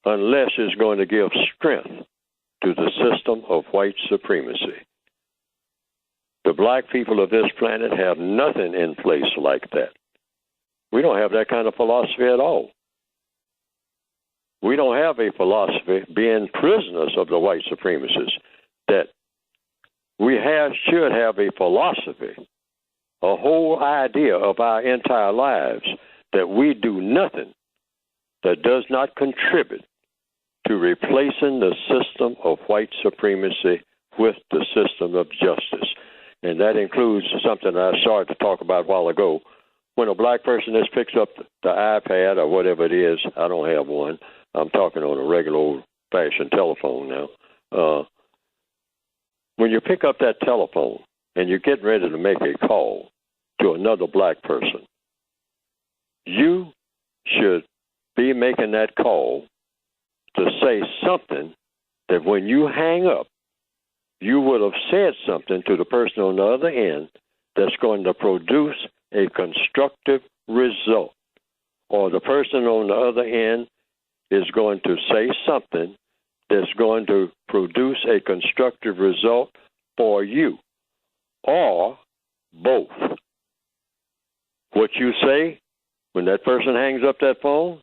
B: unless it's going to give strength to the system of white supremacy. The black people of this planet have nothing in place like that. We don't have that kind of philosophy at all. We don't have a philosophy, being prisoners of the white supremacists, that we should have a philosophy, a whole idea of our entire lives, that we do nothing that does not contribute to replacing the system of white supremacy with the system of justice. And that includes something I started to talk about a while ago. When a black person just picks up the iPad or whatever it is, I don't have one. I'm talking on a regular old-fashioned telephone now. When you pick up that telephone and you're getting ready to make a call to another black person, you should be making that call to say something that when you hang up, you would have said something to the person on the other end that's going to produce a constructive result. Or the person on the other end is going to say something that's going to produce a constructive result for you. Or both. What you say when that person hangs up that phone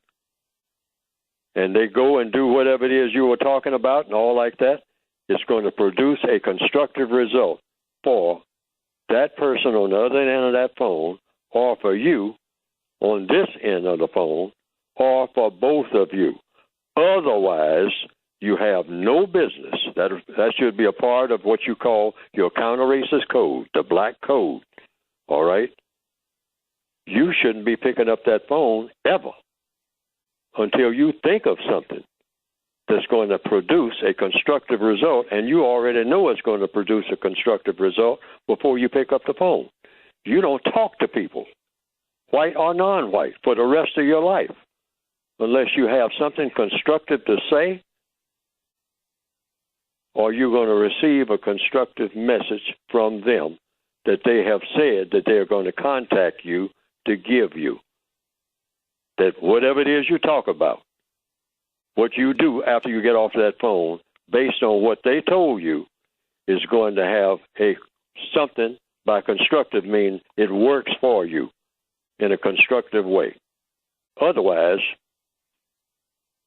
B: and they go and do whatever it is you were talking about and all like that, it's going to produce a constructive result for that person on the other end of that phone, or for you on this end of the phone, or for both of you. Otherwise, you have no business. That should be a part of what you call your counter-racist code, the black code, all right? You shouldn't be picking up that phone ever until you think of something that's going to produce a constructive result, and you already know it's going to produce a constructive result before you pick up the phone. You don't talk to people, white or non-white, for the rest of your life unless you have something constructive to say, or you're going to receive a constructive message from them that they have said that they're going to contact you to give you. That whatever it is you talk about, what you do after you get off that phone, based on what they told you, is going to have something. By constructive mean it works for you in a constructive way. Otherwise,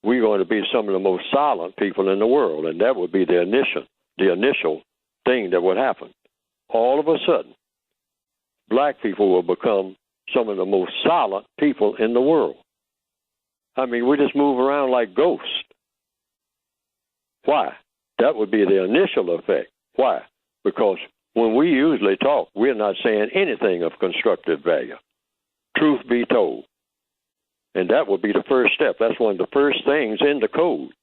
B: we're going to be some of the most silent people in the world, and that would be the initial thing that would happen. All of a sudden, black people will become some of the most silent people in the world. I mean, we just move around like ghosts. Why? That would be the initial effect. Why? Because when we usually talk, we're not saying anything of constructive value. Truth be told. And that would be the first step. That's one of the first things in the code.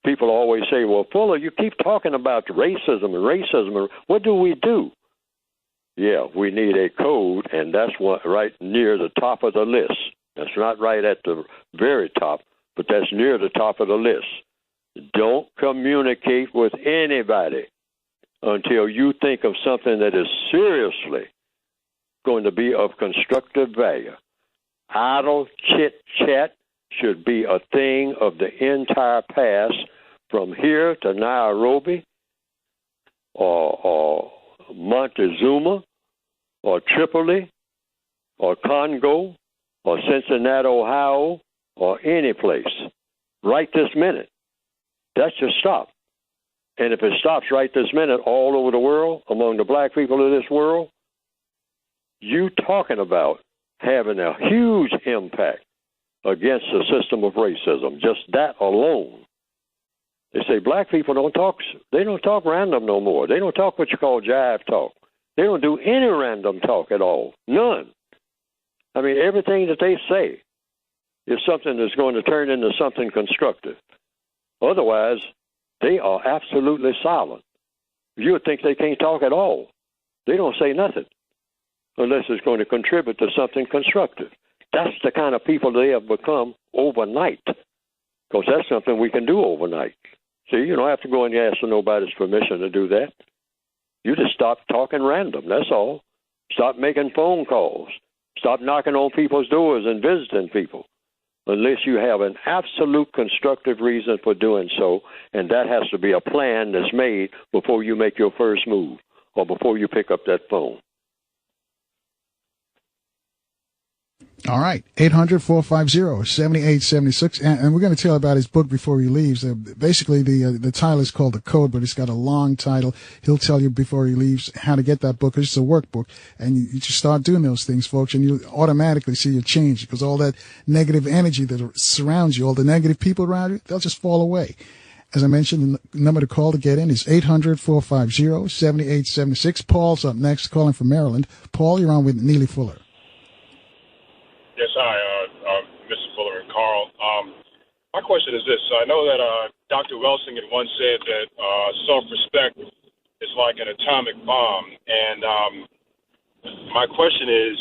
B: People always say, well, Fuller, you keep talking about racism. What do we do? Yeah, we need a code, and that's what right near the top of the list. That's not right at the very top, but that's near the top of the list. Don't communicate with anybody until you think of something that is seriously going to be of constructive value. Idle chit-chat should be a thing of the entire past, from here to Nairobi or Montezuma or Tripoli or Congo or Cincinnati, Ohio, or any place right this minute. That should stop. And if it stops right this minute all over the world, among the black people of this world, you talking about having a huge impact against the system of racism. Just that alone. They say black people don't talk random no more. They don't talk what you call jive talk. They don't do any random talk at all. None. I mean, everything that they say is something that's going to turn into something constructive. Otherwise, they are absolutely silent. You would think they can't talk at all. They don't say nothing unless it's going to contribute to something constructive. That's the kind of people they have become overnight, because that's something we can do overnight. See, you don't have to go and ask for nobody's permission to do that. You just stop talking random, that's all. Stop making phone calls. Stop knocking on people's doors and visiting people, unless you have an absolute constructive reason for doing so, and that has to be a plan that's made before you make your first move or before you pick up that phone.
A: All right, 800-450-7876, and we're going to tell about his book before he leaves. Basically, the title is called The Code, but it's got a long title. He'll tell you before he leaves how to get that book. It's a workbook, and you just start doing those things, folks, and you automatically see a change, because all that negative energy that surrounds you, all the negative people around you, they'll just fall away. As I mentioned, the number to call to get in is 800-450-7876. Paul's up next, calling from Maryland. Paul, you're on with Neely Fuller.
G: Yes, hi, Mr. Fuller and Carl. My question is this. I know that Dr. Welsinger once said that self-respect is like an atomic bomb. And my question is,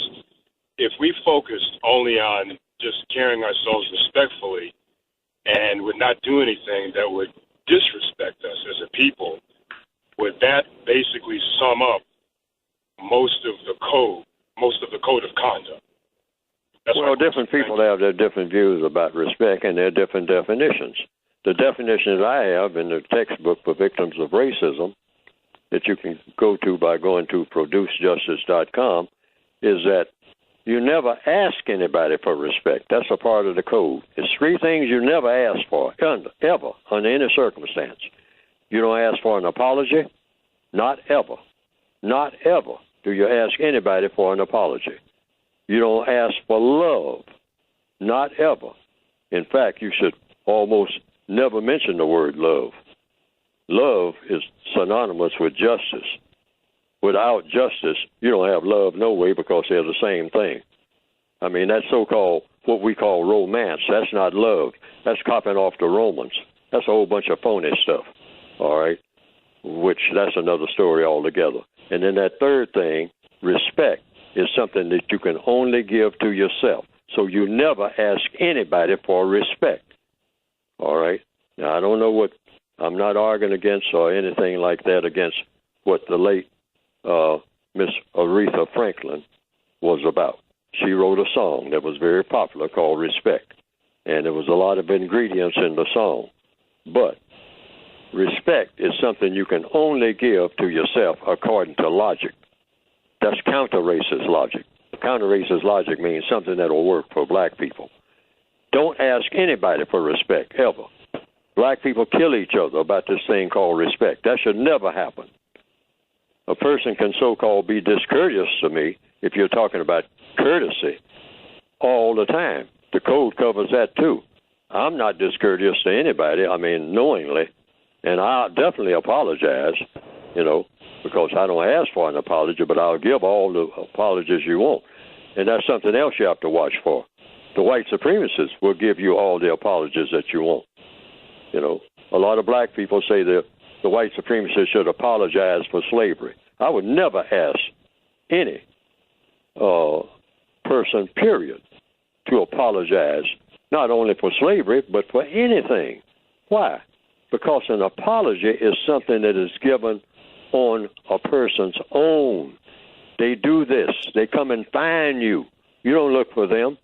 G: if we focused only on just carrying ourselves respectfully and would not do anything that would disrespect us as a people, would that basically sum up most of the code of conduct?
B: Well, different people have their different views about respect and their different definitions. The definition that I have in the textbook for victims of racism that you can go to by going to producejustice.com is that you never ask anybody for respect. That's a part of the code. It's 3 things you never ask for, ever, under any circumstance. You don't ask for an apology. Not ever. Not ever do you ask anybody for an apology. You don't ask for love. Not ever. In fact, you should almost never mention the word love. Love is synonymous with justice. Without justice, you don't have love no way, because they're the same thing. I mean, that's so-called what we call romance. That's not love. That's copying off the Romans. That's a whole bunch of phony stuff, all right, which that's another story altogether. And then that third thing, respect, is something that you can only give to yourself. So you never ask anybody for respect. All right? Now, I don't know what, I'm not arguing against or anything like that against what the late Miss Aretha Franklin was about. She wrote a song that was very popular called Respect. And there was a lot of ingredients in the song. But respect is something you can only give to yourself according to logic. That's counter-racist logic. Counter-racist logic means something that will work for black people. Don't ask anybody for respect, ever. Black people kill each other about this thing called respect. That should never happen. A person can so-called be discourteous to me, if you're talking about courtesy, all the time. The code covers that, too. I'm not discourteous to anybody, I mean, knowingly, and I'll definitely apologize, because I don't ask for an apology, but I'll give all the apologies you want. And that's something else you have to watch for. The white supremacists will give you all the apologies that you want. A lot of black people say that the white supremacists should apologize for slavery. I would never ask any person, period, to apologize, not only for slavery, but for anything. Why? Because an apology is something that is given on a person's own. They do this. They come and find you. You don't look for them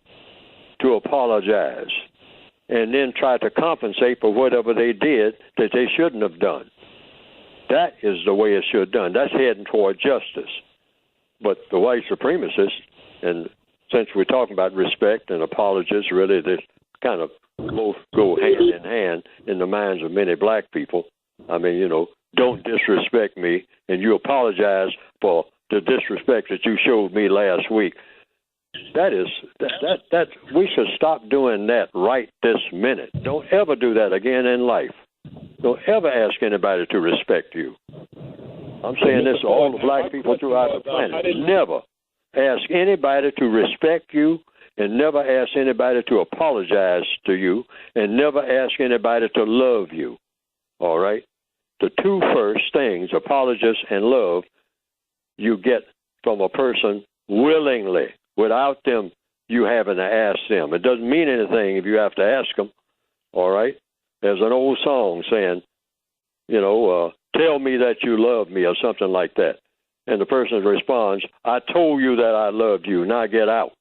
B: to apologize and then try to compensate for whatever they did that they shouldn't have done. That is the way it should be done. That's heading toward justice. But the white supremacists, and since we're talking about respect and apologies, really they kind of both go hand in hand in the minds of many black people. I mean, don't disrespect me, and you apologize for the disrespect that you showed me last week. That we should stop doing that right this minute. Don't ever do that again in life. Don't ever ask anybody to respect you. I'm saying this to all the black people throughout the planet. Never ask anybody to respect you, and never ask anybody to apologize to you, and never ask anybody to love you. All right? The two first things, apologies and love, you get from a person willingly, without them you having to ask them. It doesn't mean anything if you have to ask them. All right? There's an old song saying, tell me that you love me, or something like that. And the person responds, I told you that I loved you. Now get out.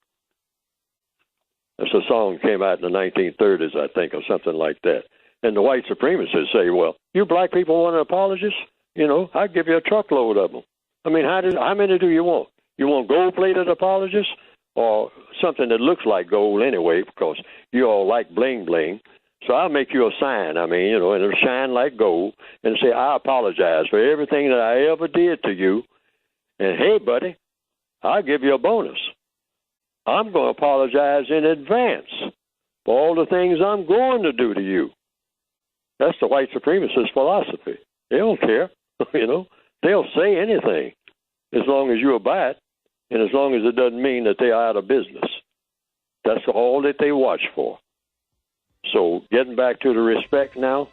B: That's a song that came out in the 1930s, I think, or something like that. And the white supremacists say, well, you black people want an apologist? I'll give you a truckload of them. I mean, how many do you want? You want gold-plated apologists, or something that looks like gold anyway, because you all like bling-bling. So I'll make you a sign, and it'll shine like gold, and say, I apologize for everything that I ever did to you. And, hey, buddy, I'll give you a bonus. I'm going to apologize in advance for all the things I'm going to do to you. That's the white supremacist philosophy. They don't care. They'll say anything as long as you abide, and as long as it doesn't mean that they're out of business. That's all that they watch for. So getting back to the respect now.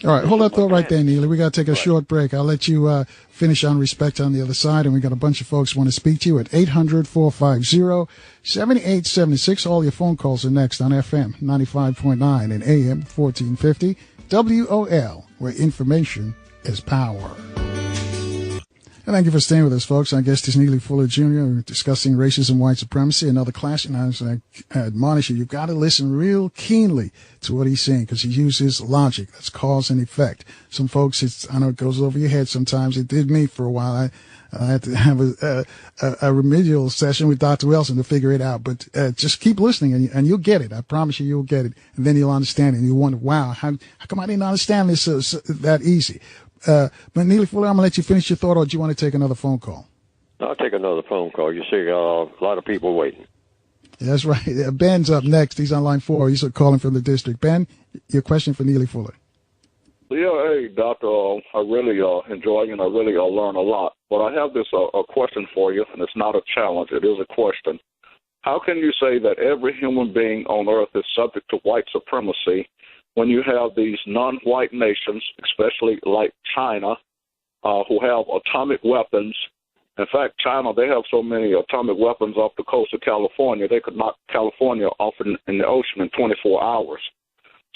A: All right, hold that thought right there, Neely. We got to take a short break. I'll let you finish on respect on the other side, and we got a bunch of folks want to speak to you at 800-450-7876. All your phone calls are next on FM 95.9 and AM 1450 WOL, where information is power. And thank you for staying with us, folks. Our guest is Neely Fuller Jr. We're discussing racism, white supremacy, another clash. And as I admonish you, you've got to listen real keenly to what he's saying, because he uses logic. That's cause and effect. Some folks, I know it goes over your head sometimes. It did me for a while. I had to have a remedial session with Dr. Wilson to figure it out. But just keep listening, and you'll get it. I promise you, you'll get it. And then you'll understand it. And you'll wonder, wow, how come I didn't understand this that easy? But Neely Fuller, I'm going to let you finish your thought, or do you want to take another phone call?
B: I'll take another phone call. You see a lot of people waiting.
A: Yeah, that's right. Ben's up next. He's on line 4. He's calling from the district. Ben, your question for Neely Fuller.
H: Yeah, hey, Doctor, I really enjoy and I really learn a lot. But I have this a question for you, and it's not a challenge. It is a question. How can you say that every human being on earth is subject to white supremacy when you have these non-white nations, especially like China, who have atomic weapons? In fact, China, they have so many atomic weapons off the coast of California, they could knock California off in the ocean in 24 hours.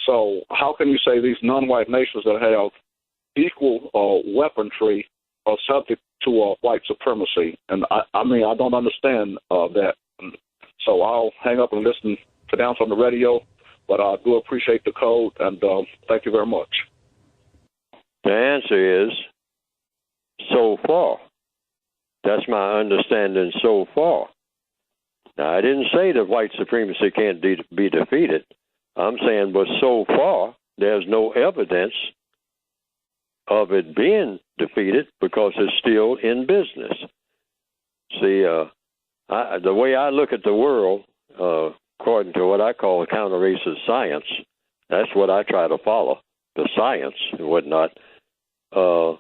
H: So how can you say these non-white nations that have equal weaponry are subject to white supremacy? And I don't understand that. So I'll hang up and listen to dance on the radio, but I do appreciate the code, and thank you very much.
B: The answer is, so far. That's my understanding so far. Now, I didn't say that white supremacy can't be defeated. I'm saying, but so far, there's no evidence of it being defeated because it's still in business. See, the way I look at the world, according to what I call counter-racist science, that's what I try to follow, the science and whatnot. The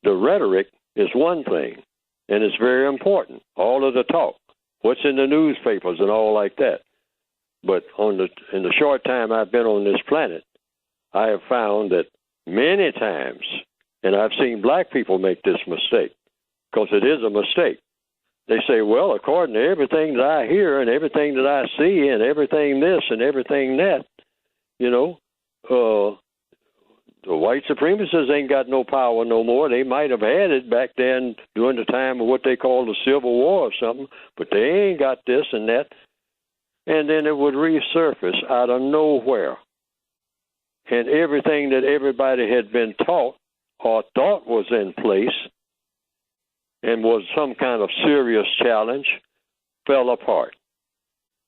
B: rhetoric is one thing, and it's very important, all of the talk, what's in the newspapers and all like that. But in the short time I've been on this planet, I have found that many times, and I've seen black people make this mistake, because it is a mistake. They say, well, according to everything that I hear and everything that I see and everything this and everything that, the white supremacists ain't got no power no more. They might have had it back then during the time of what they call the Civil War or something, but they ain't got this and that. And then it would resurface out of nowhere. And everything that everybody had been taught or thought was in place and was some kind of serious challenge fell apart.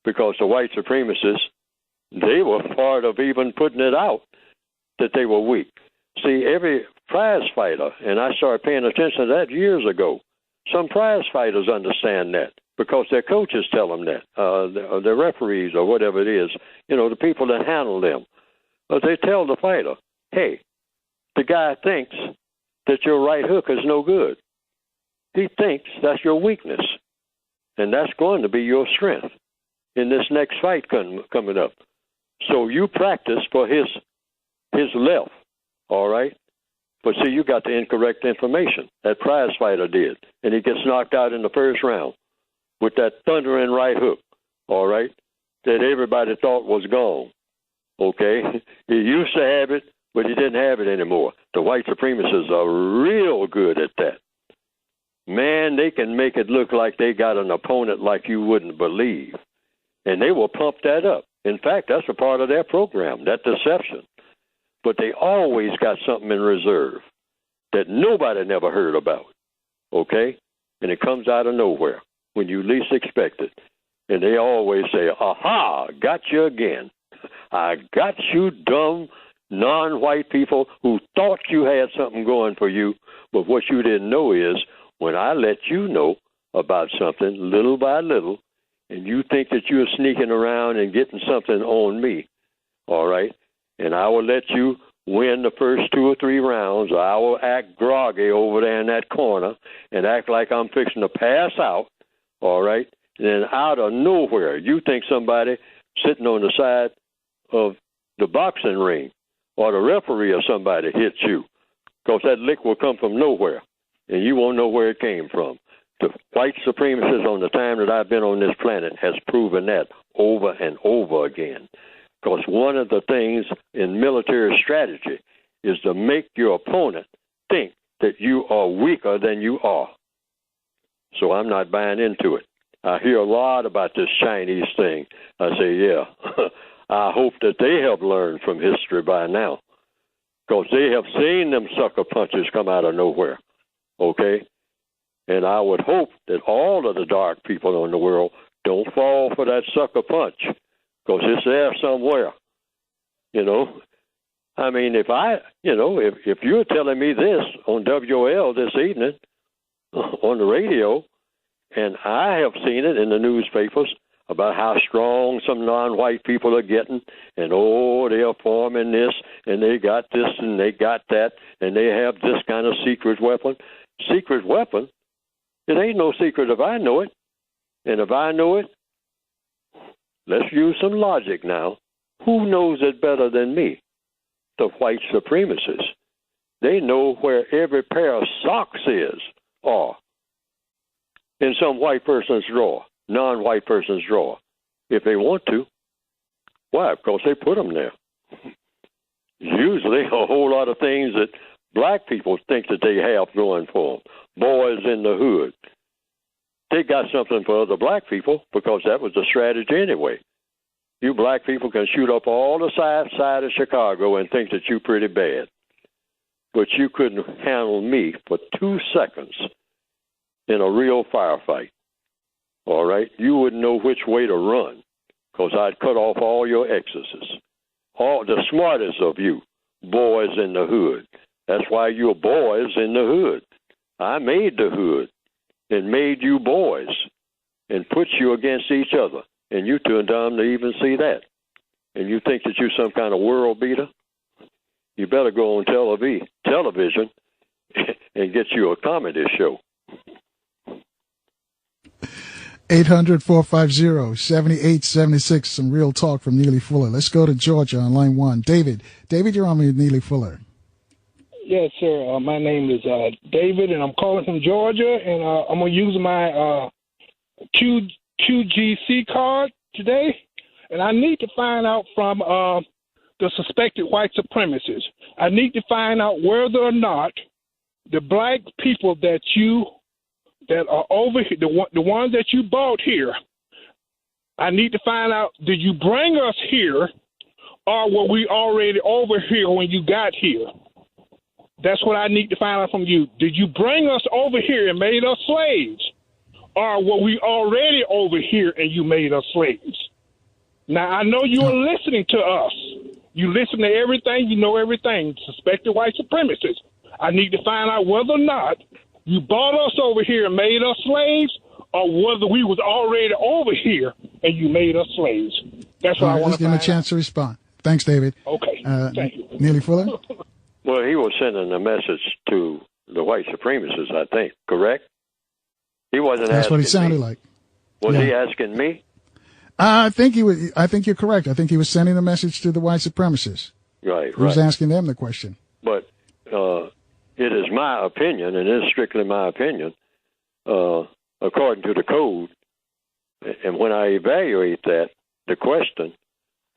B: Because the white supremacists, they were part of even putting it out that they were weak. See, every prize fighter, and I started paying attention to that years ago, some prize fighters understand that because their coaches tell them that, the referees or whatever it is, the people that handle them. But they tell the fighter, hey, the guy thinks that your right hook is no good. He thinks that's your weakness, and that's going to be your strength in this next fight coming up. So you practice for his left, all right? But see, you got the incorrect information. That prize fighter did, and he gets knocked out in the first round with that thundering right hook, all right, that everybody thought was gone, okay? He used to have it, but he didn't have it anymore. The white supremacists are real good at that. Man, they can make it look like they got an opponent like you wouldn't believe, and they will pump that up. In fact, that's a part of their program, that deception. But they always got something in reserve that nobody never heard about, okay? And it comes out of nowhere when you least expect it. And they always say, aha, got you again. I got you dumb, non-white people who thought you had something going for you, but what you didn't know is when I let you know about something little by little, and you think that you're sneaking around and getting something on me, all right? And I will let you win the first 2 or 3 rounds, or I will act groggy over there in that corner and act like I'm fixing to pass out, all right? And then out of nowhere, you think somebody sitting on the side of the boxing ring or the referee or somebody hits you, because that lick will come from nowhere, and you won't know where it came from. The white supremacists on the time that I've been on this planet has proven that over and over again. Because one of the things in military strategy is to make your opponent think that you are weaker than you are. So I'm not buying into it. I hear a lot about this Chinese thing. I say, yeah, I hope that they have learned from history by now. Because they have seen them sucker punches come out of nowhere, okay? And I would hope that all of the dark people in the world don't fall for that sucker punch. Because it's there somewhere, I mean, if you're telling me this on WOL this evening on the radio, and I have seen it in the newspapers about how strong some non-white people are getting, and they're forming this, and they got this, and they got that, and they have this kind of secret weapon. Secret weapon? It ain't no secret if I know it. And if I know it, let's use some logic now. Who knows it better than me? The white supremacists. They know where every pair of socks are in some white person's drawer, non-white person's drawer, if they want to. Why? Because they put them there. Usually a whole lot of things that black people think that they have going for them. Boys in the hood. They got something for other black people because that was the strategy anyway. You black people can shoot up all the side of Chicago and think that you're pretty bad. But you couldn't handle me for 2 seconds in a real firefight. All right? You wouldn't know which way to run because I'd cut off all your exes. All the smartest of you, boys in the hood. That's why you're boys in the hood. I made the hood and made you boys and put you against each other. And you too dumb to even see that. And you think that you're some kind of world beater? You better go on television and get you a comedy show.
A: 800-450-7876. Some real talk from Neely Fuller. Let's go to Georgia on line 1. David, you're on with Neely Fuller.
I: Yes, sir. My name is David, and I'm calling from Georgia, and I'm going to use my QGC card today, and I need to find out from the suspected white supremacists. I need to find out whether or not the black people that are over here, the ones that you bought here, I need to find out, did you bring us here, or were we already over here when you got here? That's what I need to find out from you. Did you bring us over here and made us slaves? Or were we already over here and you made us slaves? Now, I know you are listening to us. You listen to everything. You know everything. Suspected white supremacists. I need to find out whether or not you brought us over here and made us slaves, or whether we was already over here and you made us slaves. That's what I want to find out.
A: Let's give him a chance to respond. Thanks, David.
I: Okay. Thank you.
A: Neely Fuller?
B: Well, he was sending a message to the white supremacists, I think, correct? He wasn't
A: That's
B: asking
A: what he sounded
B: me.
A: like.
B: Was
A: Yeah.
B: he asking me?
A: I think you're correct. I think he was sending a message to the white supremacists.
B: Right,
A: He was
B: right.
A: asking them the question.
B: But it is my opinion, and it is strictly my opinion, according to the code, and when I evaluate that, the question,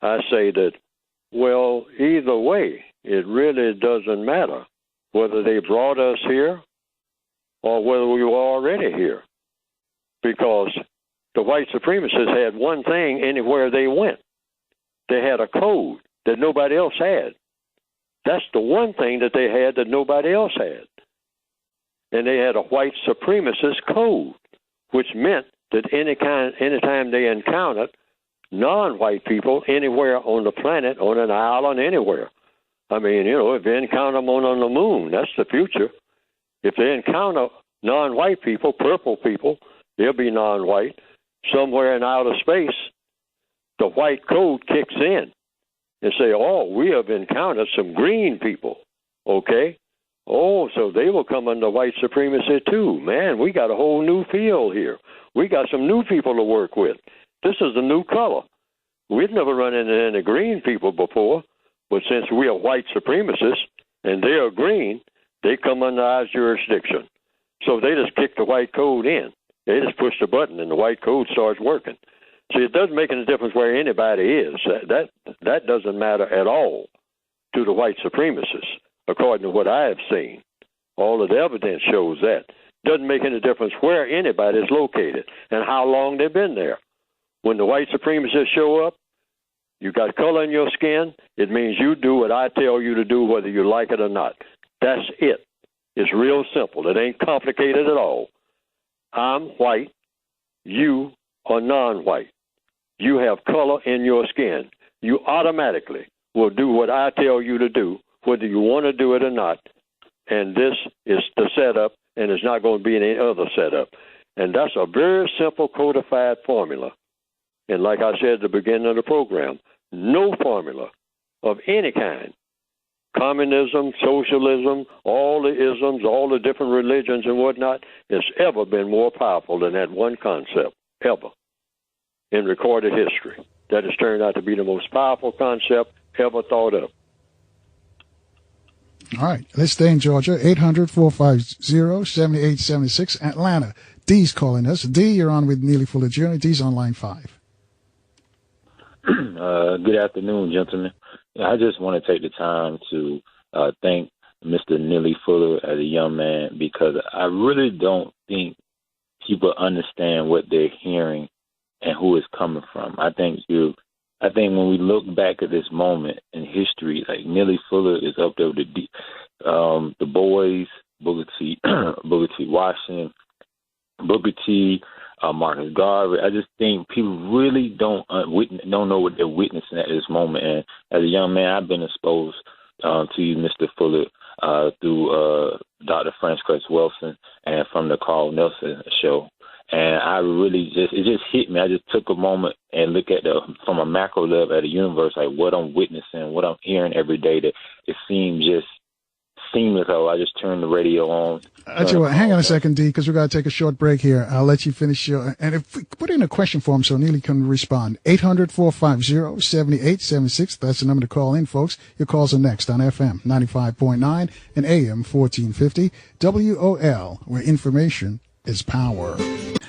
B: I say that, well, either way, it really doesn't matter whether they brought us here or whether we were already here, because the white supremacists had one thing anywhere they went. They had a code that nobody else had. That's the one thing that they had that nobody else had. And they had a white supremacist code, which meant that anytime they encountered non-white people anywhere on the planet, on an island, anywhere. I mean, if they encounter them on the moon, that's the future. If they encounter non-white people, purple people, they'll be non-white. Somewhere in outer space, the white code kicks in and say, oh, we have encountered some green people, okay? Oh, so they will come under white supremacy too. Man, we got a whole new field here. We got some new people to work with. This is a new color. We've never run into any green people before, but since we are white supremacists and they are green, they come under our jurisdiction. So they just kick the white code in. They just push the button and the white code starts working. See, it doesn't make any difference where anybody is. That doesn't matter at all to the white supremacists, according to what I have seen. All of the evidence shows that. Doesn't make any difference where anybody is located and how long they've been there. When the white supremacists show up, you got color in your skin, it means you do what I tell you to do, whether you like it or not. That's it. It's real simple. It ain't complicated at all. I'm white. You are non-white. You have color in your skin. You automatically will do what I tell you to do, whether you want to do it or not. And this is the setup, and there's not going to be any other setup. And that's a very simple codified formula. And like I said at the beginning of the program, no formula of any kind, communism, socialism, all the isms, all the different religions and whatnot, has ever been more powerful than that one concept, ever, in recorded history. That has turned out to be the most powerful concept ever thought of.
A: All right, let's stay in Georgia. 800-450-7876, Atlanta. Dee's calling us. Dee, you're on with Neely Fuller Jr. Dee's on line 5.
J: Good afternoon, gentlemen. I just want to take the time to thank Mr. Neely Fuller as a young man, because I really don't think people understand what they're hearing and who it's coming from. I think when we look back at this moment in history, like Neely Fuller is up there with the boys, Booker T. Washington, Booker T. Marcus Garvey. I just think people really don't know what they're witnessing at this moment. And as a young man, I've been exposed to you, Mr. Fuller, through Dr. Frank Wilson and from the Carl Nelson show. And I really it just hit me. I just took a moment and look at from a macro level at the universe, like what I'm witnessing, what I'm hearing every day, that it seems just seamless. Oh, I just turned the radio on.
A: I tell you what, hang on a second, D, because we've got to take a short break here. I'll let you finish your, and if put in a question for him so Neely can respond. 800-450-7876. That's the number to call in, folks. Your calls are next on FM 95.9 and AM 1450 WOL, where information is power.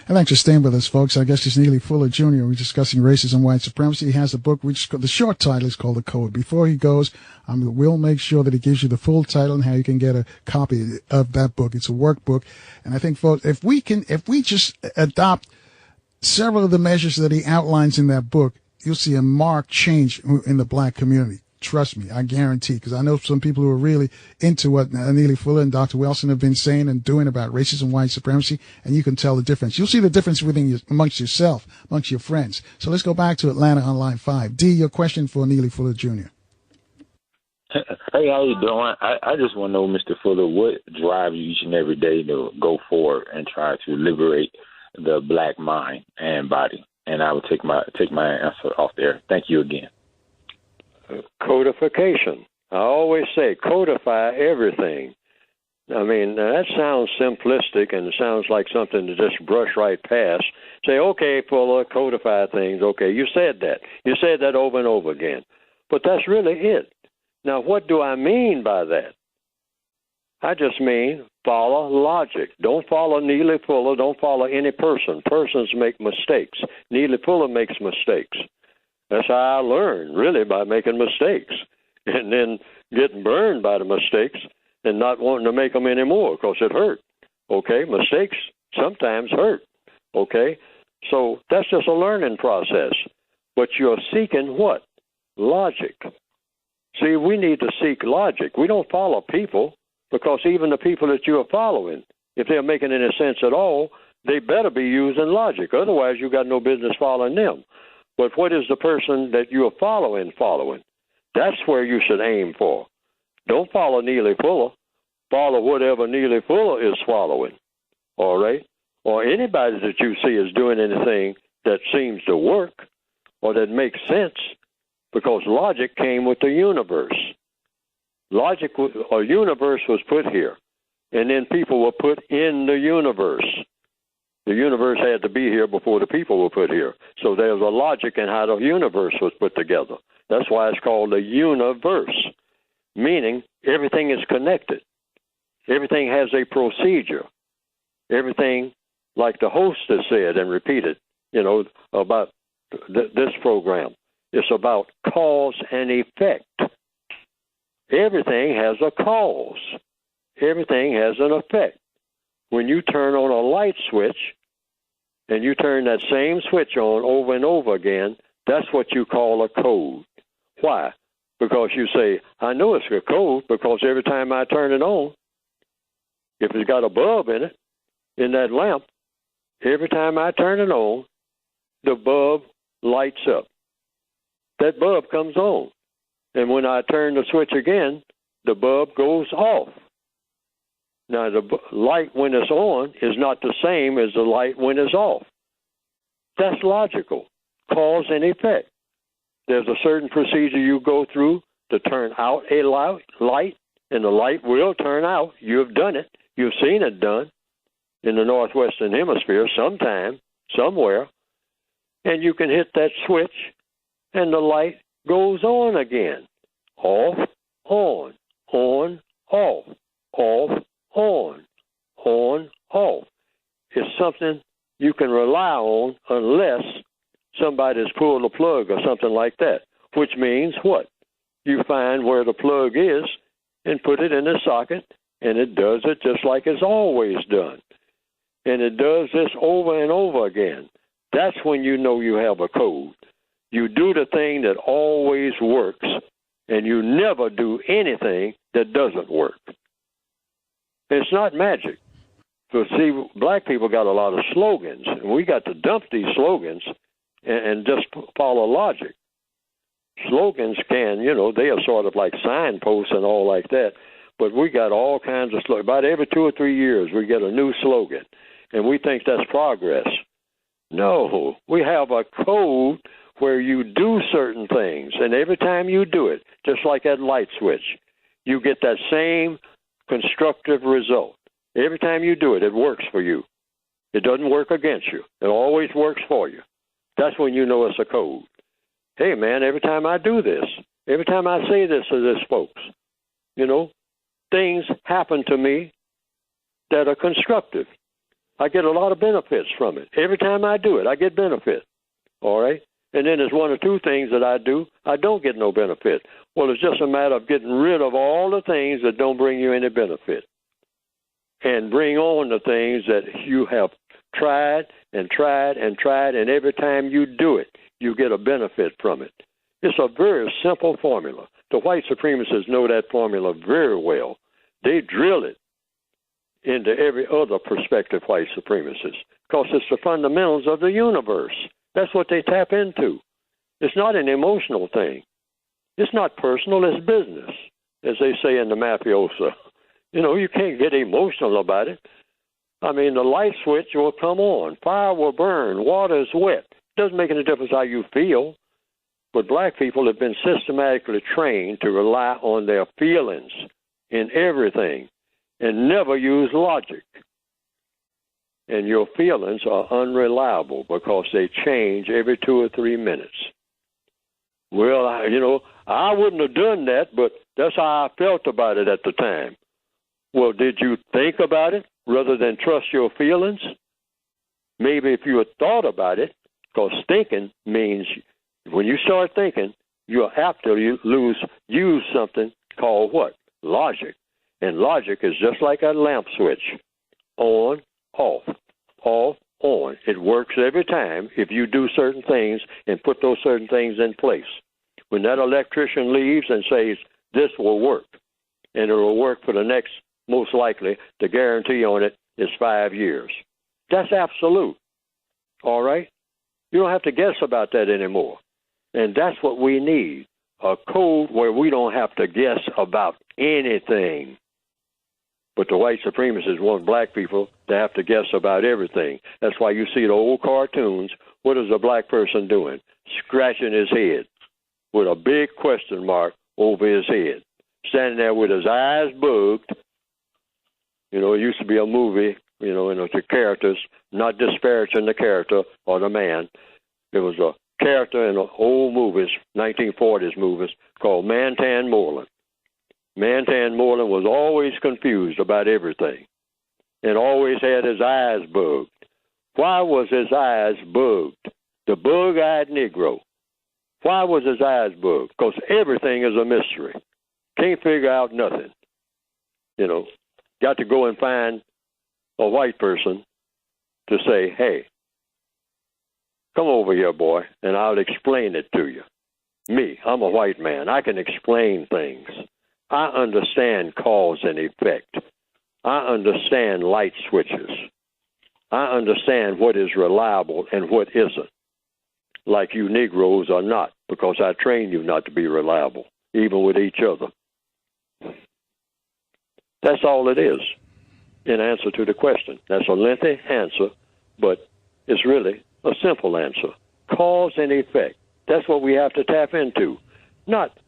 A: And thanks for staying with us, folks. Our guest is Neely Fuller Jr. We're discussing racism, white supremacy. He has a book, which the short title is called The Code. Before he goes, we'll make sure that he gives you the full title and how you can get a copy of that book. It's a workbook. And I think, folks, if we just adopt several of the measures that he outlines in that book, you'll see a marked change in the black community. Trust me, I guarantee, because I know some people who are really into what Neely Fuller and Dr. Wilson have been saying and doing about racism, white supremacy, and you can tell the difference. You'll see the difference amongst yourself, amongst your friends. So let's go back to Atlanta on line 5. D, your question for Neely Fuller Jr.
J: Hey, how you doing? I just want to know, Mr. Fuller, what drives you each and every day to go forward and try to liberate the black mind and body? And I will take my answer off there. Thank you again.
B: Codification. I always say codify everything. I mean, that sounds simplistic and it sounds like something to just brush right past. Say, okay, Fuller, codify things. Okay, you said that. You said that over and over again. But that's really it. Now, what do I mean by that? I just mean follow logic. Don't follow Neely Fuller. Don't follow any person. Persons make mistakes. Neely Fuller makes mistakes. That's how I learned, really, by making mistakes and then getting burned by the mistakes and not wanting to make them anymore because it hurt. Okay, mistakes sometimes hurt. Okay, so that's just a learning process. But you're seeking what? Logic. See, we need to seek logic. We don't follow people because even the people that you are following, if they're making any sense at all, they better be using logic. Otherwise, you got no business following them. But what is the person that you are following? That's where you should aim for. Don't follow Neely Fuller. Follow whatever Neely Fuller is following, all right? Or anybody that you see is doing anything that seems to work or that makes sense, because logic came with the universe. Logic or universe was put here, and then people were put in the universe. The universe had to be here before the people were put here. So there's a logic in how the universe was put together. That's why it's called the universe, meaning everything is connected. Everything has a procedure. Everything, like the host has said and repeated, about this program, it's about cause and effect. Everything has a cause. Everything has an effect. When you turn on a light switch and you turn that same switch on over and over again, that's what you call a code. Why? Because you say, I know it's a code because every time I turn it on, if it's got a bulb in it, in that lamp, every time I turn it on, the bulb lights up. That bulb comes on. And when I turn the switch again, the bulb goes off. Now, the light when it's on is not the same as the light when it's off. That's logical. Cause and effect. There's a certain procedure you go through to turn out a light, and the light will turn out. You've done it. You've seen it done in the Northwestern Hemisphere sometime, somewhere, and you can hit that switch, and the light goes on again. Off, on, off, on, off. It's something you can rely on unless somebody's pulled the plug or something like that, which means what? You find where the plug is and put it in the socket, and it does it just like it's always done. And it does this over and over again. That's when you know you have a code. You do the thing that always works, and you never do anything that doesn't work. It's not magic. So see, black people got a lot of slogans, and we got to dump these slogans and just follow logic. Slogans can, they are sort of like signposts and all like that, but we got all kinds of slogans. About every 2 or 3 years, we get a new slogan, and we think that's progress. No, we have a code where you do certain things, and every time you do it, just like that light switch, you get that same constructive result. Every time you do it, it works for you. It doesn't work against you. It always works for you. That's when you know it's a code. Hey, man, every time I do this, every time I say this to this folks, things happen to me that are constructive. I get a lot of benefits from it. Every time I do it, I get benefit. All right? And then there's 1 or 2 things that I do, I don't get no benefit. Well, it's just a matter of getting rid of all the things that don't bring you any benefit and bring on the things that you have tried and tried and tried, and every time you do it, you get a benefit from it. It's a very simple formula. The white supremacists know that formula very well. They drill it into every other prospective white supremacist because it's the fundamentals of the universe. That's what they tap into. It's not an emotional thing. It's not personal, it's business. as they say in the mafiosa. You know, you can't get emotional about it. I mean, the light switch will come on. Fire will burn. Water is wet. It doesn't make any difference how you feel. But black people have been systematically trained to rely on their feelings in everything and never use logic. And your feelings are unreliable because they change every 2 or 3 minutes. Well, I wouldn't have done that, but that's how I felt about it at the time. Well, did you think about it rather than trust your feelings? Maybe if you had thought about it, because thinking means when you start thinking, you're apt to use something called what? Logic. And logic is just like a lamp switch. On, off, on. It works every time if you do certain things and put those certain things in place. When that electrician leaves and says, this will work, and it will work for the next, most likely, the guarantee on it is 5 years. That's absolute. All right? You don't have to guess about that anymore. And that's what we need, a code where we don't have to guess about anything. But the white supremacists want black people to have to guess about everything. That's why you see the old cartoons. What is a black person doing? Scratching his head with a big question mark over his head, standing there with his eyes bugged. You know, it used to be a movie, and the characters, not disparaging the character or the man. There was a character in the old movies, 1940s movies, called Mantan Moreland. Mantan Moreland was always confused about everything and always had his eyes bugged. Why was his eyes bugged? The bug-eyed Negro. Why was his eyes bugged? Because everything is a mystery. Can't figure out nothing. Got to go and find a white person to say, hey, come over here, boy, and I'll explain it to you. Me, I'm a white man. I can explain things. I understand cause and effect. I understand light switches. I understand what is reliable and what isn't. Like you Negroes are not, because I train you not to be reliable, even with each other. That's all it is in answer to the question. That's a lengthy answer, but it's really a simple answer. Cause and effect. That's what we have to tap into, not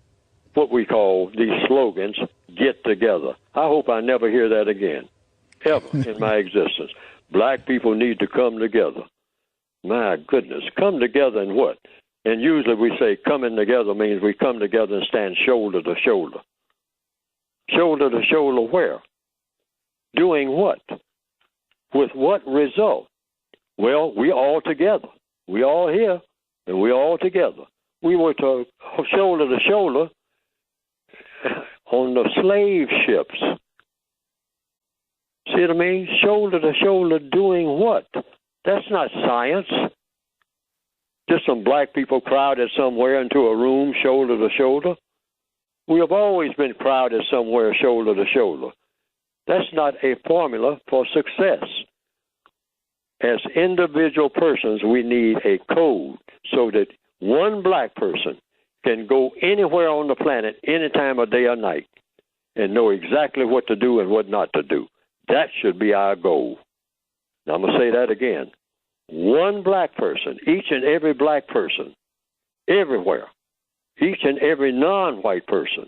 B: what we call these slogans, get together. I hope I never hear that again, ever in my existence. Black people need to come together. My goodness, come together in what? And usually we say coming together means we come together and stand shoulder to shoulder. Shoulder to shoulder where? Doing what? With what result? Well, we all together. We all here, and we all together. We were to shoulder to shoulder on the slave ships. See what I mean? Shoulder to shoulder doing what? That's not science. Just some black people crowded somewhere into a room shoulder to shoulder. We have always been crowded somewhere shoulder to shoulder. That's not a formula for success. As individual persons, we need a code so that one black person can go anywhere on the planet any time of day or night and know exactly what to do and what not to do. That should be our goal. Now, I'm going to say that again. One black person, each and every black person, everywhere, each and every non-white person.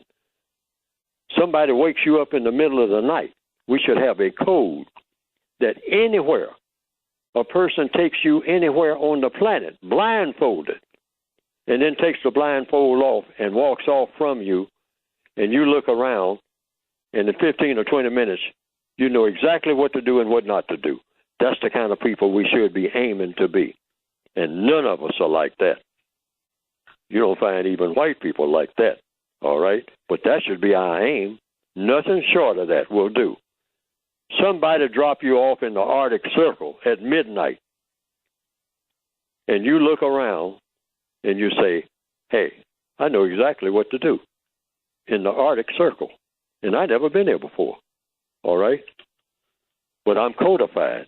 B: Somebody wakes you up in the middle of the night. We should have a code that anywhere a person takes you anywhere on the planet, blindfolded, and then takes the blindfold off and walks off from you, and you look around, and in 15 or 20 minutes, you know exactly what to do and what not to do. That's the kind of people we should be aiming to be. And none of us are like that. You don't find even white people like that, all right? But that should be our aim. Nothing short of that will do. Somebody drop you off in the Arctic Circle at midnight, and you look around and you say, hey, I know exactly what to do in the Arctic Circle, and I've never been there before, all right? But I'm codified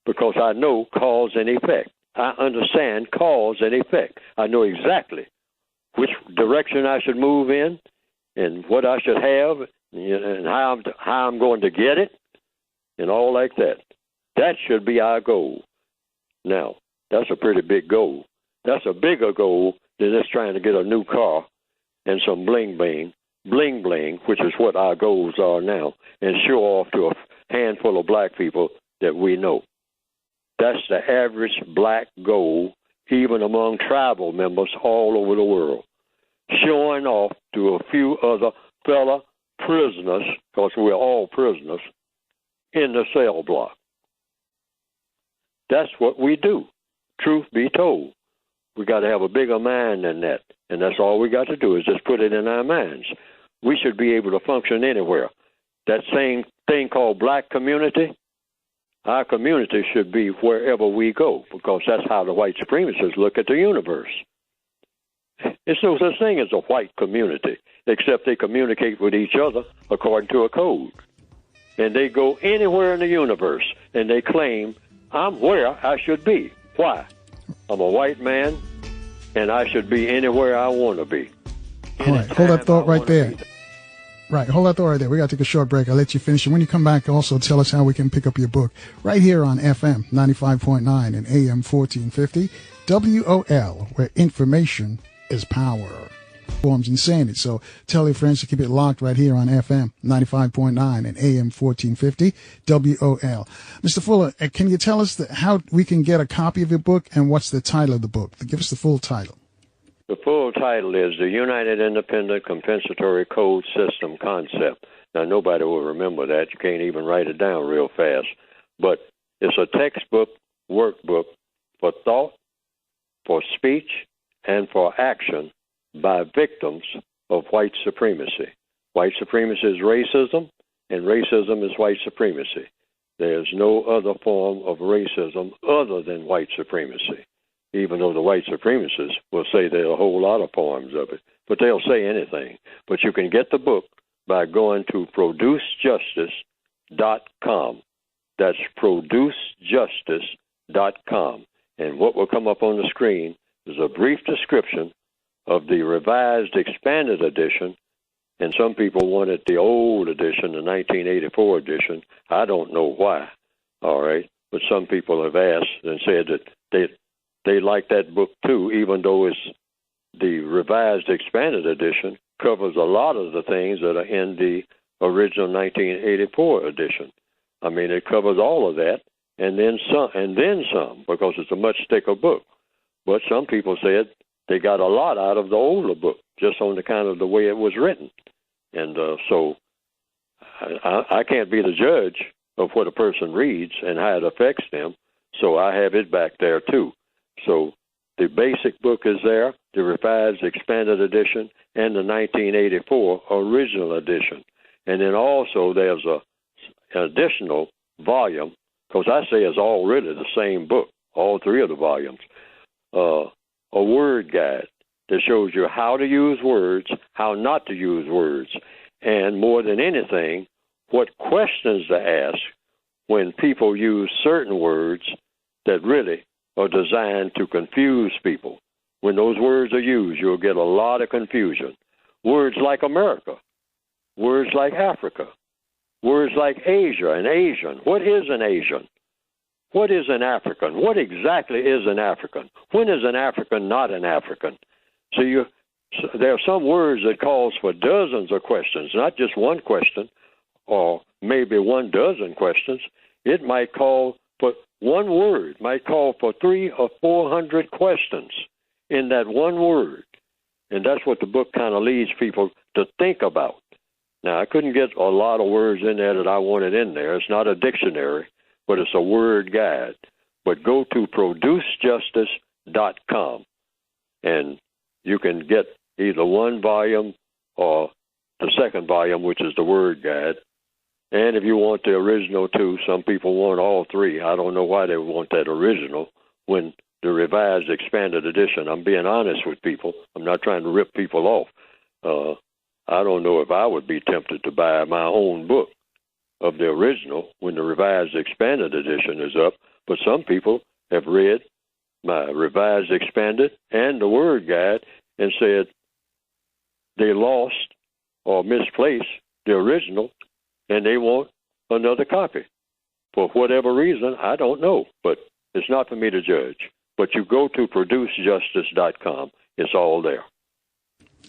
B: because I know cause and effect. I understand cause and effect. I know exactly which direction I should move in and what I should have, and how I'm going to get it, and all like that. That should be our goal. Now, that's a pretty big goal. That's a bigger goal than just trying to get a new car and some bling bling, which is what our goals are now, and show off to a handful of black people that we know. That's the average black goal, even among tribal members all over the world. Showing off to a few other fellow prisoners, because we're all prisoners, in the cell block. That's what we do. Truth be told, we got to have a bigger mind than that, and that's all we got to do is just put it in our minds. We should be able to function anywhere. That same thing called black community, our community should be wherever we go, because that's how the white supremacists look at the universe. There's no such thing as a white community, except they communicate with each other according to a code. And they go anywhere in the universe, and they claim, I'm where I should be. Why? I'm a white man, and I should be anywhere I want to be.
A: All right, hold that thought right there. Right, hold that thought right there. We got to take a short break. I'll let you finish. And when you come back, also tell us how we can pick up your book right here on FM 95.9 and AM 1450, WOL, where information is power. Forms and saying it. So tell your friends to keep it locked right here on FM 95.9 and AM 1450, WOL. Mr. Fuller, can you tell us how we can get a copy of your book and what's the title of the book? Give us the full title.
B: The full title is The United Independent Compensatory Code System Concept. Now, nobody will remember that. You can't even write it down real fast. But it's a textbook, workbook for thought, for speech, and for action by victims of white supremacy. White supremacy is racism, and racism is white supremacy. There's no other form of racism other than white supremacy, even though the white supremacists will say there are a whole lot of forms of it. But they'll say anything. But you can get the book by going to producejustice.com. That's producejustice.com. And what will come up on the screen is a brief description of the revised expanded edition, and some people wanted the old edition, the 1984 edition. I don't know why, all right? But some people have asked and said that they like that book too, even though it's the revised expanded edition covers a lot of the things that are in the original 1984 edition. I mean, it covers all of that, and then some, because it's a much thicker book. But some people said they got a lot out of the older book, just on the kind of the way it was written. And so I can't be the judge of what a person reads and how it affects them, so I have it back there too. So the basic book is there, the revised expanded edition, and the 1984 original edition. And then also there's an additional volume, because I say it's all really the same book, all three of the volumes, a word guide that shows you how to use words, how not to use words, and more than anything, what questions to ask when people use certain words that really are designed to confuse people. When those words are used, you'll get a lot of confusion. Words like America, words like Africa, words like Asia and Asian. What is an Asian? What is an African? What exactly is an African? When is an African not an African? So there are some words that calls for dozens of questions, not just one question or maybe 12 questions. It might call for one word, might call for 300 or 400 questions in that one word. And that's what the book kind of leads people to think about. Now, I couldn't get a lot of words in there that I wanted in there. It's not a dictionary, but it's a word guide. But go to producejustice.com, and you can get either one volume or the second volume, which is the word guide. And if you want the original too, some people want all three. I don't know why they want that original when the revised expanded edition. I'm being honest with people. I'm not trying to rip people off. I don't know if I would be tempted to buy my own book of the original when the revised expanded edition is up, but some people have read my revised expanded and the word guide and said they lost or misplace the original, and they want another copy. For whatever reason, I don't know, but it's not for me to judge. But you go to producejustice.com. It's all there.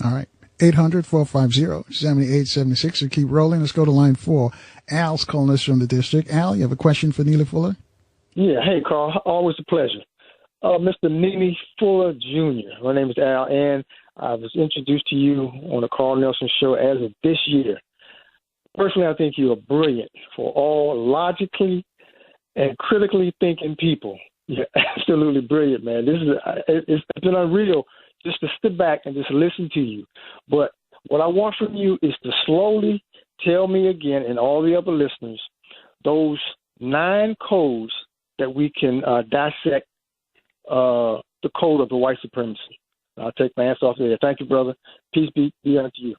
A: All right. 800-450-7876. We keep rolling. Let's go to line 4. Al's calling us from the district. Al, you have a question for Neely Fuller?
K: Yeah. Hey, Carl. Always a pleasure. Mr. Neely Fuller Jr. My name is Al, and I was introduced to you on the Carl Nelson Show as of this year. Personally, I think you are brilliant for all logically and critically thinking people. You're absolutely brilliant, man. It's been unreal just to sit back and just listen to you. But what I want from you is to slowly tell me again and all the other listeners those 9 codes that we can dissect the code of the white supremacy. I'll take my answer off there. Thank you, brother. Peace be unto you.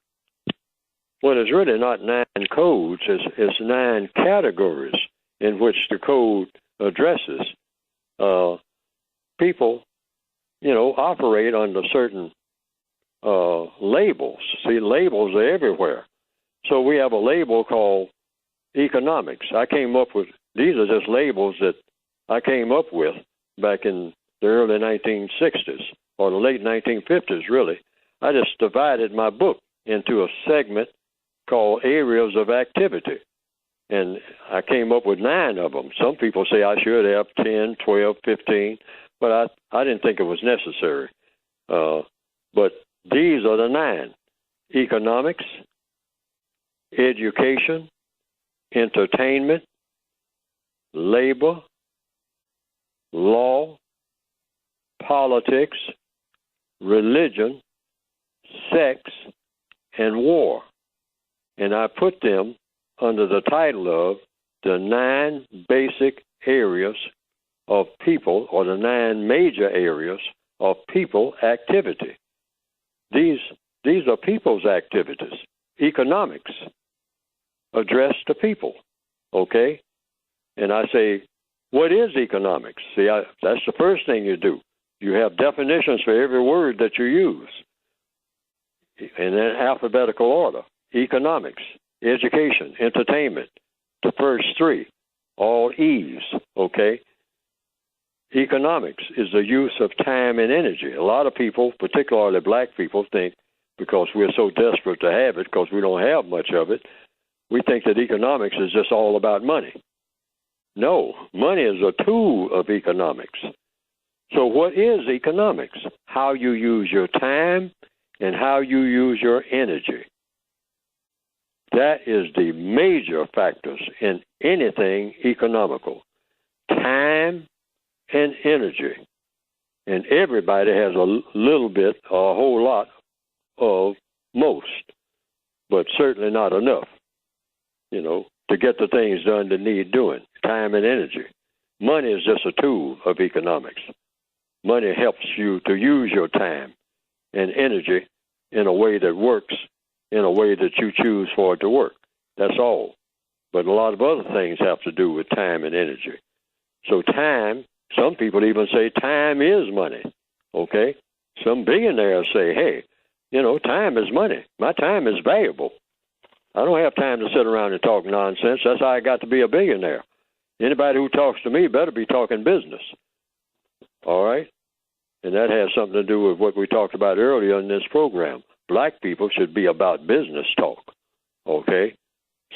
B: Well, it's really not 9 codes. It's 9 categories in which the code addresses. People, operate under certain labels. See, labels are everywhere. So we have a label called economics. These are just labels that I came up with back in the early 1960s or the late 1950s, really. I just divided my book into a segment called areas of activity. And I came up with 9 of them. Some people say I should have 10, 12, 15, but I didn't think it was necessary. But these are the 9: economics, education, entertainment, labor, law, politics, religion, sex, and war. And I put them under the title of the 9 basic areas of people, or the 9 major areas of people activity. These are people's activities. Economics address to people, okay? And I say, what is economics? See, that's the first thing you do. You have definitions for every word that you use in an alphabetical order. Economics, education, entertainment, the first 3, all E's, okay? Economics is the use of time and energy. A lot of people, particularly black people, think because we're so desperate to have it, because we don't have much of it, we think that economics is just all about money. No, money is a tool of economics. So what is economics? How you use your time and how you use your energy. That is the major factors in anything economical. Time and energy. And everybody has a little bit or a whole lot of most, but certainly not enough, to get the things done that need doing. Time and energy. Money is just a tool of economics. Money helps you to use your time and energy in a way that works, in a way that you choose for it to work. That's all. But a lot of other things have to do with time and energy. So time, some people even say time is money, okay? Some billionaires say, hey, time is money. My time is valuable. I don't have time to sit around and talk nonsense. That's how I got to be a billionaire. Anybody who talks to me better be talking business. All right? And that has something to do with what we talked about earlier in this program. Black people should be about business talk, okay?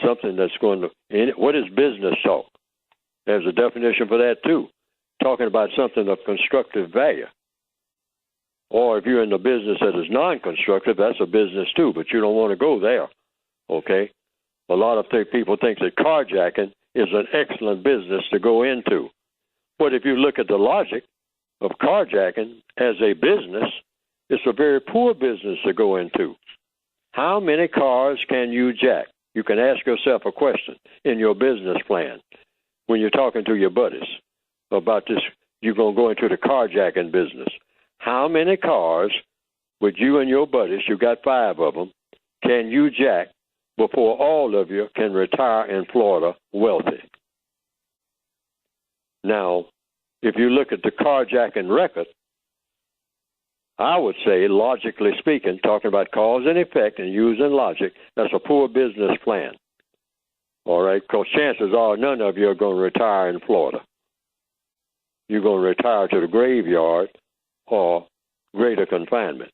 B: Something that's going to, what is business talk? There's a definition for that too. Talking about something of constructive value. Or if you're in the business that is non-constructive, that's a business too, but you don't want to go there, okay? A lot of people think that carjacking is an excellent business to go into. But if you look at the logic of carjacking as a business, it's a very poor business to go into. How many cars can you jack? You can ask yourself a question in your business plan when you're talking to your buddies about this. You're going to go into the carjacking business. How many cars with you and your buddies, you got 5 of them, can you jack before all of you can retire in Florida wealthy? Now, if you look at the carjacking record, I would say, logically speaking, talking about cause and effect and using logic, that's a poor business plan. All right? Because chances are none of you are going to retire in Florida. You're going to retire to the graveyard or greater confinement.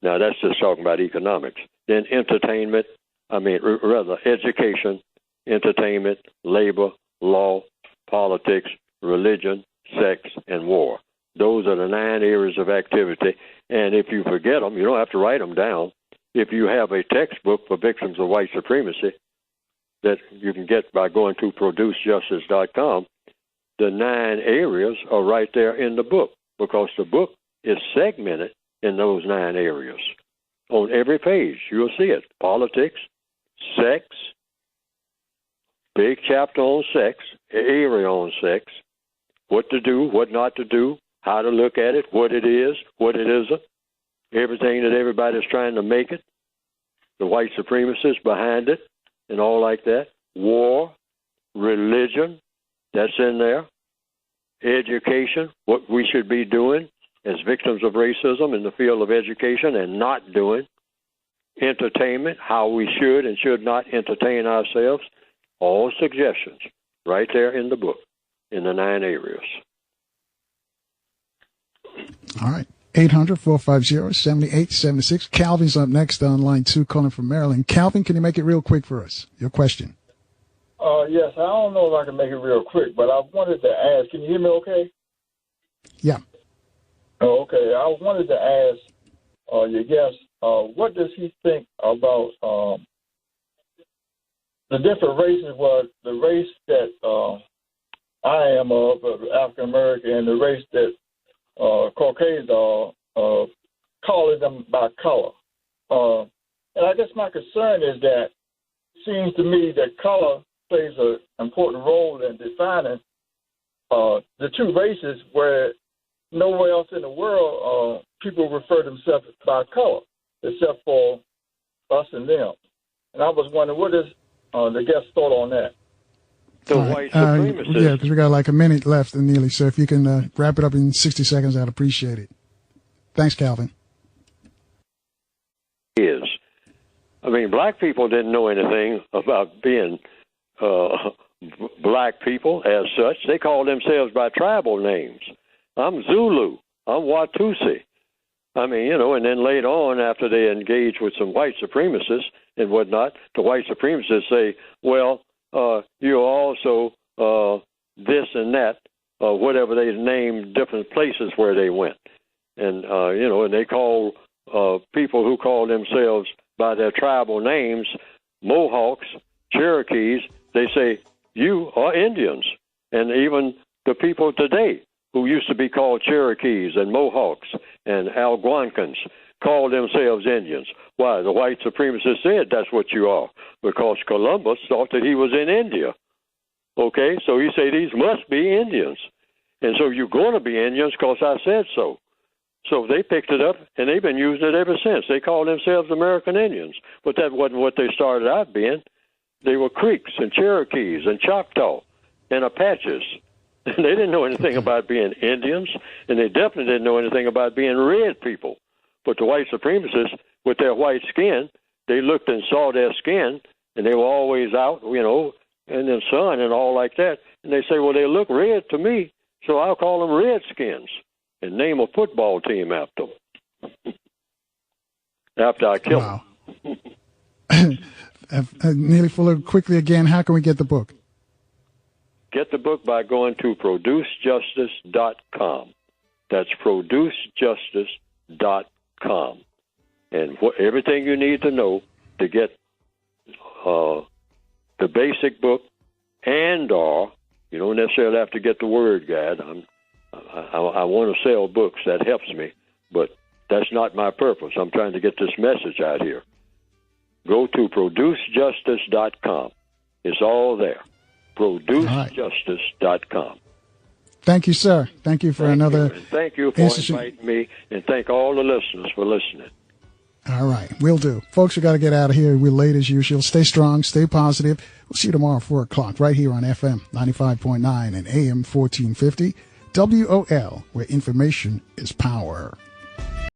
B: Now, that's just talking about economics. Then entertainment, rather education, entertainment, labor, law, politics, religion, sex, and war. Those are the 9 areas of activity. And if you forget them, you don't have to write them down. If you have a textbook for victims of white supremacy that you can get by going to producejustice.com, the 9 areas are right there in the book, because the book is segmented in those 9 areas. On every page, you'll see it. Politics, sex, big chapter on sex, area on sex, what to do, what not to do, how to look at it, what it is, what it isn't, everything that everybody's trying to make it, the white supremacists behind it, and all like that. War, religion, that's in there. Education, what we should be doing as victims of racism in the field of education and not doing. Entertainment, how we should and should not entertain ourselves. All suggestions right there in the book, in the 9 areas.
A: All right. 800-450-7876. Calvin's up next on line 2, calling from Maryland. Calvin, can you make it real quick for us? Your question.
L: Yes, I don't know if I can make it real quick, but I wanted to ask, can you hear me okay?
A: Yeah.
L: Oh, okay. I wanted to ask your guest, what does he think about the different races, the race that I am of, African American, and the race that Caucasians are, calling them by color. And I guess my concern is that it seems to me that color plays an important role in defining the 2 races, where nowhere else in the world people refer themselves by color, except for us and them. And I was wondering, what is the guest's thought on that?
B: The white supremacists.
A: Yeah, because we got like a minute left, Neely. So if you can wrap it up in 60 seconds, I'd appreciate it. Thanks, Calvin.
B: Black people didn't know anything about being black people as such. They called themselves by tribal names. I'm Zulu. I'm Watusi. And then later on, after they engage with some white supremacists and whatnot, the white supremacists say, well, you're also this and that, whatever they named different places where they went. And, and they call people who call themselves by their tribal names, Mohawks, Cherokees, they say, you are Indians. And even the people today who used to be called Cherokees and Mohawks and Algonquins call themselves Indians. Why? The white supremacists said that's what you are, because Columbus thought that he was in India. Okay, so he said these must be Indians. And so you're going to be Indians because I said so. So they picked it up, and they've been using it ever since. They call themselves American Indians, but that wasn't what they started out being. They were Creeks and Cherokees and Choctaw and Apaches. And they didn't know anything about being Indians, and they definitely didn't know anything about being red people. But the white supremacists, with their white skin, they looked and saw their skin, and they were always out, in the sun and all like that. And they say, well, they look red to me, so I'll call them Redskins and name a football team after them. After I kill them.
A: Neely Fuller, quickly again, how can we get the book?
B: Get the book by going to producejustice.com. That's producejustice.com. And everything you need to know to get the basic book you don't necessarily have to get the word guide. I want to sell books. That helps me. But that's not my purpose. I'm trying to get this message out here. Go to producejustice.com. It's all there. producejustice.com.
A: Thank you, sir. Thank you for another.
B: Thank you for inviting me, and thank all the listeners for listening.
A: All right, will do. Folks, we got to get out of here. We're late as usual. Stay strong, stay positive. We'll see you tomorrow at 4 o'clock right here on FM 95.9 and AM 1450 WOL, where information is power.